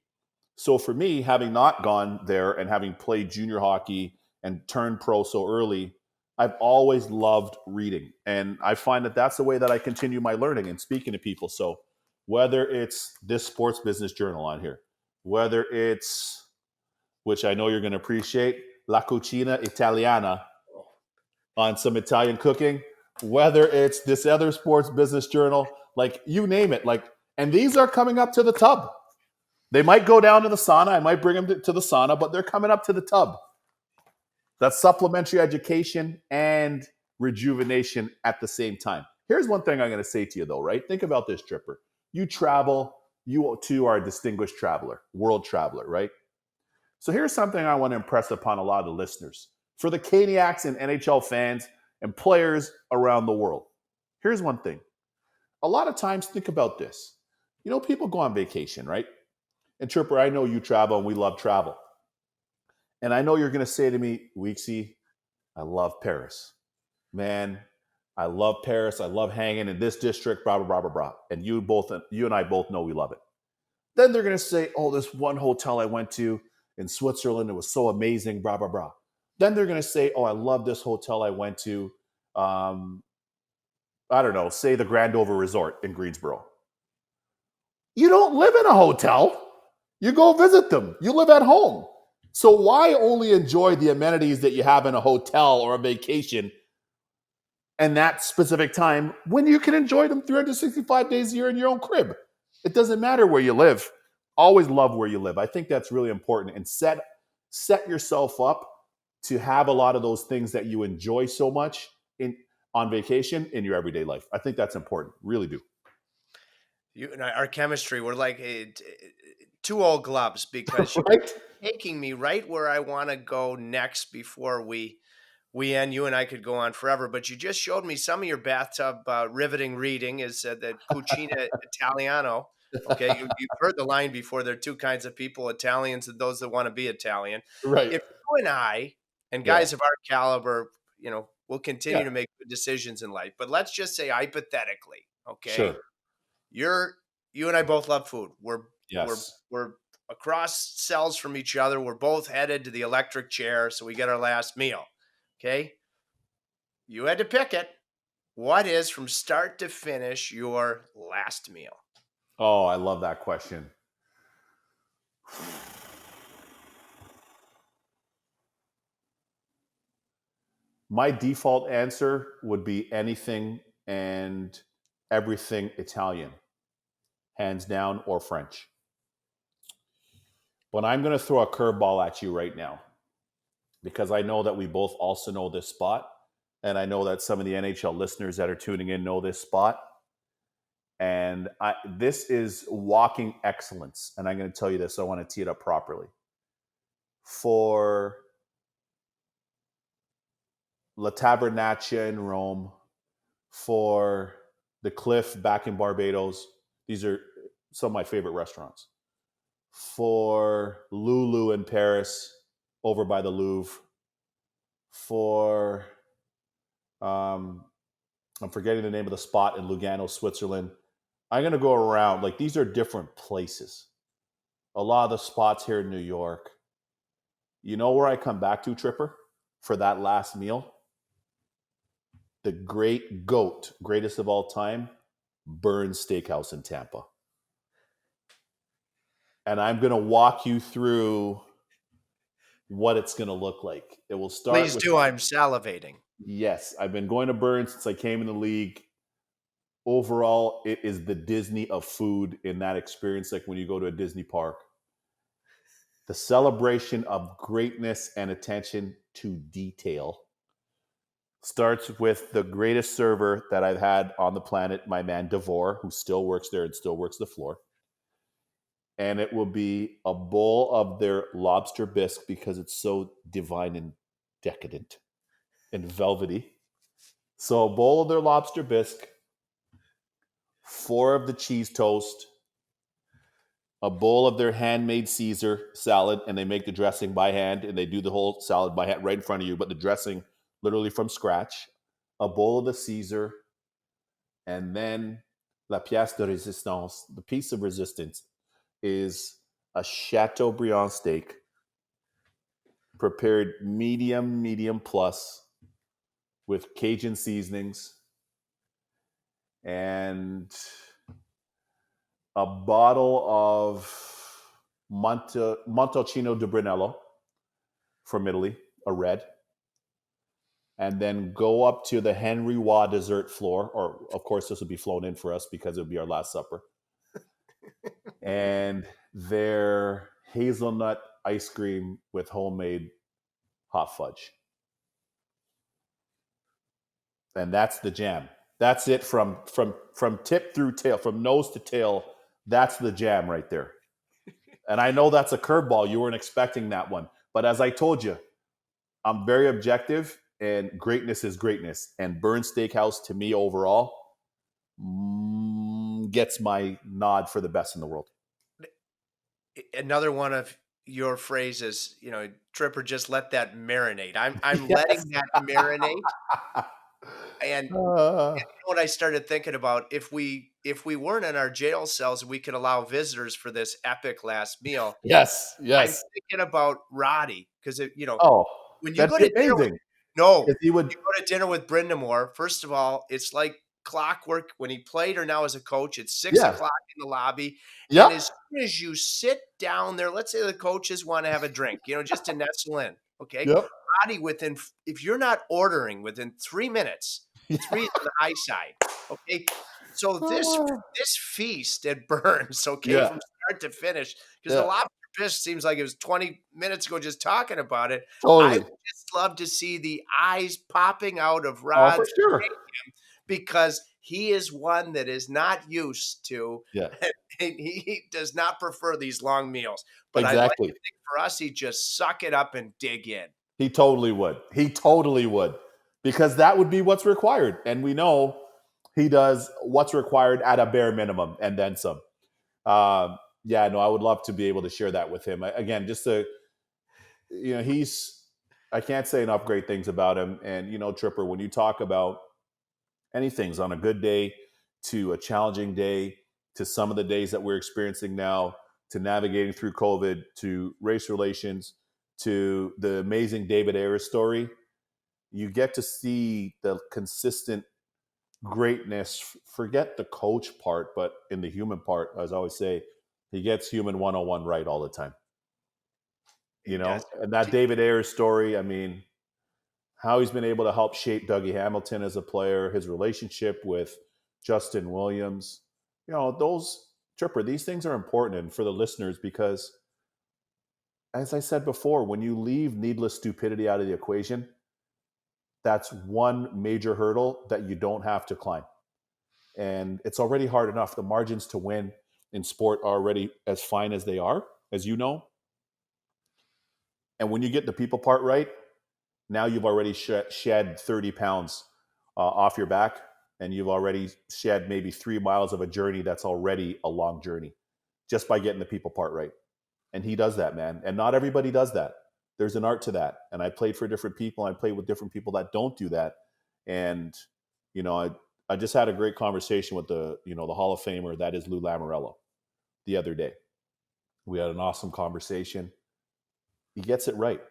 So for me, having not gone there and having played junior hockey and turned pro so early, I've always loved reading, and I find that that's the way that I continue my learning and speaking to people. So whether it's this sports business journal on here, whether it's, which I know you're going to appreciate, La Cucina Italiana on some Italian cooking, whether it's this other sports business journal, like you name it, like, and these are coming up to the tub. They might go down to the sauna. I might bring them to the sauna, but they're coming up to the tub. That's supplementary education and rejuvenation at the same time. Here's one thing I'm going to say to you, though, right? Think about this, Tripper. You travel, you too are a distinguished traveler, world traveler, right? So here's something I want to impress upon a lot of the listeners. For the Caniacs and NHL fans and players around the world, here's one thing. A lot of times, think about this. You know, people go on vacation, right? And Tripper, I know you travel and we love travel. And I know you're going to say to me, Weeksy, I love Paris. Man, I love Paris. I love hanging in this district, blah, blah, blah, blah, blah. And you and I both know we love it. Then they're going to say, oh, this one hotel I went to in Switzerland, it was so amazing, blah, blah, blah. Then they're going to say, oh, I love this hotel I went to. I don't know, say the Grand Over Resort in Greensboro. You don't live in a hotel. You go visit them. You live at home. So why only enjoy the amenities that you have in a hotel or a vacation and that specific time when you can enjoy them 365 days a year in your own crib? It doesn't matter where you live. Always love where you live. I think that's really important. And set yourself up to have a lot of those things that you enjoy so much on vacation in your everyday life. I think that's important. Really do. You and I, our chemistry, we're like two old gloves because you're Right? taking me right where I want to go next before we end. You and I could go on forever, but you just showed me some of your bathtub riveting reading is the Cucina Italiano. Okay, you've heard the line before. There are two kinds of people: Italians and those that want to be Italian. Right. If you and I and Yeah. guys of our caliber, will continue Yeah. to make good decisions in life. But let's just say hypothetically, okay, Sure. you're you and I both love food. We're Yes. we're across cells from each other. We're both headed to the electric chair, so we get our last meal. Okay, you had to pick it. What is from start to finish your last meal? Oh, I love that question. My default answer would be anything and everything Italian, hands down, or French. But I'm going to throw a curveball at you right now because I know that we both also know this spot. And I know that some of the NHL listeners that are tuning in know this spot. And this is walking excellence. And I'm going to tell you this, so I want to tee it up properly. For La Tabernaccia in Rome, for the Cliff back in Barbados. These are some of my favorite restaurants. For Lulu in Paris, over by the Louvre. For I'm forgetting the name of the spot in Lugano, Switzerland. I'm gonna go around. Like these are different places. A lot of the spots here in New York. You know where I come back to, Tripper, for that last meal? The great GOAT, greatest of all time, Burns Steakhouse in Tampa. And I'm going to walk you through what it's going to look like. It will start Please with, do. I'm salivating. yes, I've been going to Burns since I came in the league. Overall, it is the Disney of food in that experience, like when you go to a Disney park. The celebration of greatness and attention to detail starts with the greatest server that I've had on the planet, my man Devore, who still works there and still works the floor. And it will be a bowl of their lobster bisque because it's so divine and decadent and velvety. So a bowl of their lobster bisque, 4 of the cheese toast, a bowl of their handmade Caesar salad, and they make the dressing by hand, and they do the whole salad by hand right in front of you, but the dressing literally from scratch. A bowl of the Caesar, and then la pièce de résistance, the piece of resistance, is a Chateaubriand steak prepared medium plus with Cajun seasonings and a bottle of Montalcino di Brunello from Italy, a red, and then go up to the Henry Waugh dessert floor, or of course this would be flown in for us because it would be our last supper, and their hazelnut ice cream with homemade hot fudge. And that's the jam. That's it from tip through tail, from nose to tail. That's the jam right there. And I know that's a curveball. You weren't expecting that one. But as I told you, I'm very objective, and greatness is greatness. And Burns Steakhouse, to me, overall, gets my nod for the best in the world. Another one of your phrases, Tripper, just let that marinate. I'm Yes. letting that marinate. And what I started thinking about, if we weren't in our jail cells, we could allow visitors for this epic last meal. yes. I'm Yes. thinking about Roddy because Oh, when you that'd go be to dinner with amazing. no, Because he would, you go to dinner with Brind'Amour, first of all, it's like clockwork when he played or now as a coach. It's six yeah. o'clock in the lobby, and Yep. as soon as you sit down there, let's say the coaches want to have a drink, just to nestle in. Okay, Yep. Roddy, if you're not ordering within 3 minutes, three is on the high side. Okay, so this feast at Burns, okay, yeah. from start to finish, because the Yeah. lobster fish seems like it was 20 minutes ago just talking about it. I Totally. would just love to see the eyes popping out of Oh, for Rod's sure. because he is one that is not used to, Yeah. and he does not prefer these long meals. But I like Exactly. to think for us, he'd just suck it up and dig in. He totally would. He totally would. Because that would be what's required. And we know he does what's required at a bare minimum and then some. Yeah, no, I would love to be able to share that with him. Again, just to, I can't say enough great things about him. And, Tripper, when you talk about anything's on a good day to a challenging day to some of the days that we're experiencing now to navigating through COVID to race relations to the amazing David Ayers story, you get to see the consistent greatness. Forget the coach part, but in the human part, as I always say, he gets human 101 right all the time. He does. And that David Ayers story, I mean, how he's been able to help shape Dougie Hamilton as a player, his relationship with Justin Williams. Those Tripper, these things are important and for the listeners because, as I said before, when you leave needless stupidity out of the equation, that's one major hurdle that you don't have to climb. And it's already hard enough. The margins to win in sport are already as fine as they are, as you know. And when you get the people part right, now you've already shed 30 pounds off your back, and you've already shed maybe 3 miles of a journey that's already a long journey just by getting the people part right. And he does that, man. And not everybody does that. There's an art to that. And I played for different people. I played with different people that don't do that. And, I just had a great conversation with the Hall of Famer that is Lou Lamoriello the other day. We had an awesome conversation. He gets it right.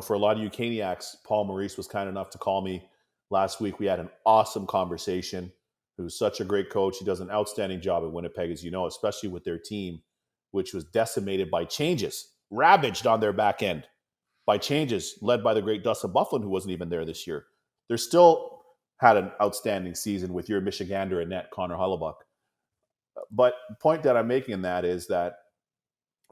For a lot of you Caniacs, Paul Maurice was kind enough to call me last week. We had an awesome conversation. He was such a great coach. He does an outstanding job at Winnipeg, as you know, especially with their team, which was decimated by changes, ravaged on their back end by changes led by the great Dustin Byfuglien, who wasn't even there this year. They're still had an outstanding season with your Michigander and net, Connor Hellebuyck. But the point that I'm making in that is that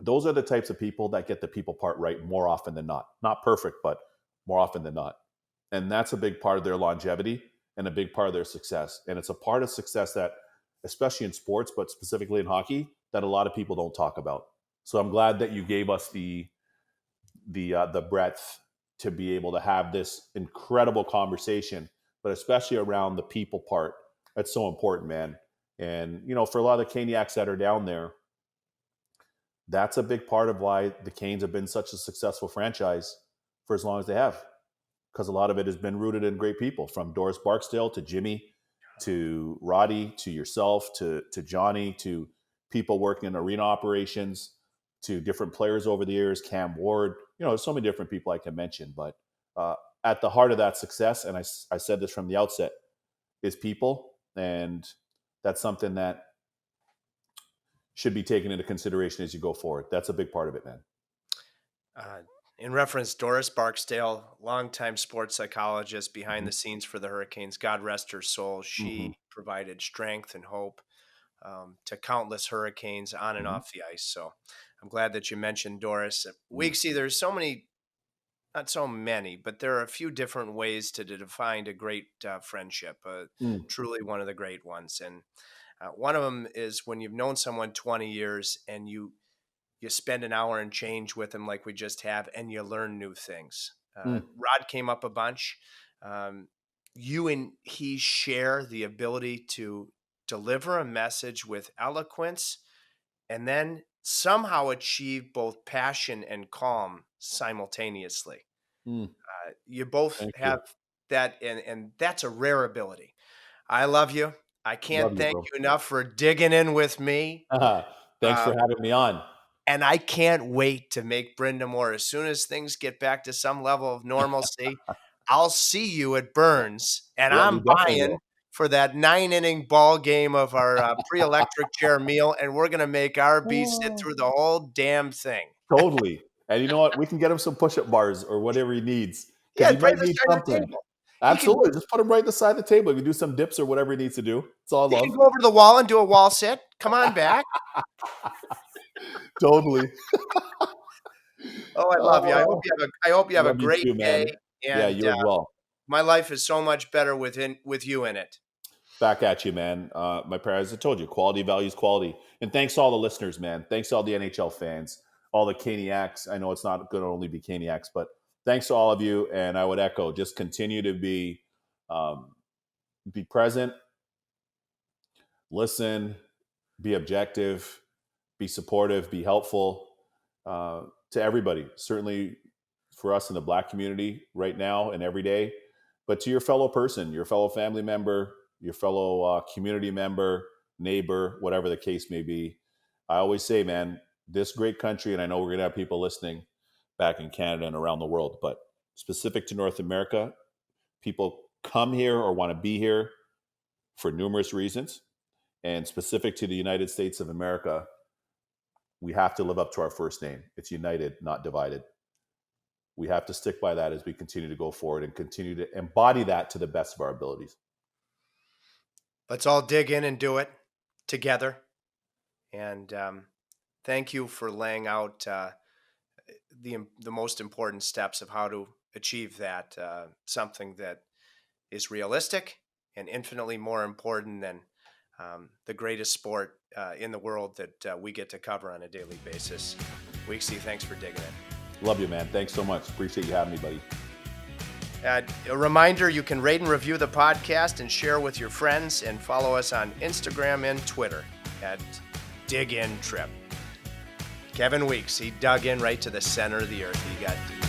those are the types of people that get the people part right more often than not. Not perfect, but more often than not. And that's a big part of their longevity and a big part of their success. And it's a part of success that, especially in sports, but specifically in hockey, that a lot of people don't talk about. So I'm glad that you gave us the breadth to be able to have this incredible conversation, but especially around the people part. That's so important, man. And, for a lot of the Caniacs that are down there, that's a big part of why the Canes have been such a successful franchise for as long as they have. Because a lot of it has been rooted in great people, from Doris Barksdale to Jimmy to Roddy to yourself to Johnny to people working in arena operations to different players over the years, Cam Ward. There's so many different people I can mention. But at the heart of that success, and I said this from the outset, is people. And that's something that should be taken into consideration as you go forward. That's a big part of it, man. Uh, in reference, Doris Barksdale, longtime sports psychologist behind Mm-hmm. the scenes for the Hurricanes. God rest her soul. Mm-hmm. She provided strength and hope to countless Hurricanes on and Mm-hmm. off the ice. So I'm glad that you mentioned Doris. Mm-hmm. Weeksy, there's so many, not so many, but there are a few different ways to define a great friendship, truly one of the great ones. And one of them is when you've known someone 20 years and you spend an hour and change with them like we just have, and you learn new things. Mm-hmm. Rod came up a bunch. Um, you and he share the ability to deliver a message with eloquence and then somehow achieve both passion and calm simultaneously. Mm-hmm. You both Thank you. have that, and that's a rare ability. I love you. I can't Love you, thank bro. you enough for digging in with me. Thanks for Um, having me on. And I can't wait to make Brind'Amour. As soon as things get back to some level of normalcy, I'll see you at Burns, and Yeah, we I'm definitely buying will. for that 9-inning ball game of our pre-electric chair meal, and we're going to make RB sit Oh, through the whole damn thing. totally. And you know what? We can get him some push-up bars or whatever he needs, because Yeah, he right might at the need side of the something. table. He can Absolutely. Just put him right beside the table. You can do some dips or whatever he needs to do. It's all he can love. go over to the wall and do a wall sit. Come on back. Totally. Oh, I love you. Oh, I hope you have a love you great too, day, man. Yeah, and you as well. my life is so much better with you in it. Back at you, man. My parents, I told you, quality values quality. And thanks to all the listeners, man. Thanks to all the NHL fans, all the Caniacs. I know it's not going to only be Caniacs, but thanks to all of you. And I would echo, just continue to um, be present, listen, be objective, be supportive, be helpful to everybody. Certainly for us in the Black community right now and every day, but to your fellow person, your fellow family member, your fellow community member, neighbor, whatever the case may be. I always say, man, this great country, and I know we're going to have people listening back in Canada and around the world, but specific to North America, people come here or want to be here for numerous reasons. And specific to the United States of America, we have to live up to our first name. It's united, not divided. We have to stick by that as we continue to go forward and continue to embody that to the best of our abilities. Let's all dig in and do it together. And thank you for laying out the most important steps of how to achieve that. Something that is realistic and infinitely more important than the greatest sport in the world that we get to cover on a daily basis. Weeksy, thanks for digging in. Love you, man. Thanks so much. Appreciate you having me, buddy. A reminder, you can rate and review the podcast and share with your friends, and follow us on Instagram and Twitter at Dig In Trip. Kevin Weeks, he dug in right to the center of the earth. He got deep.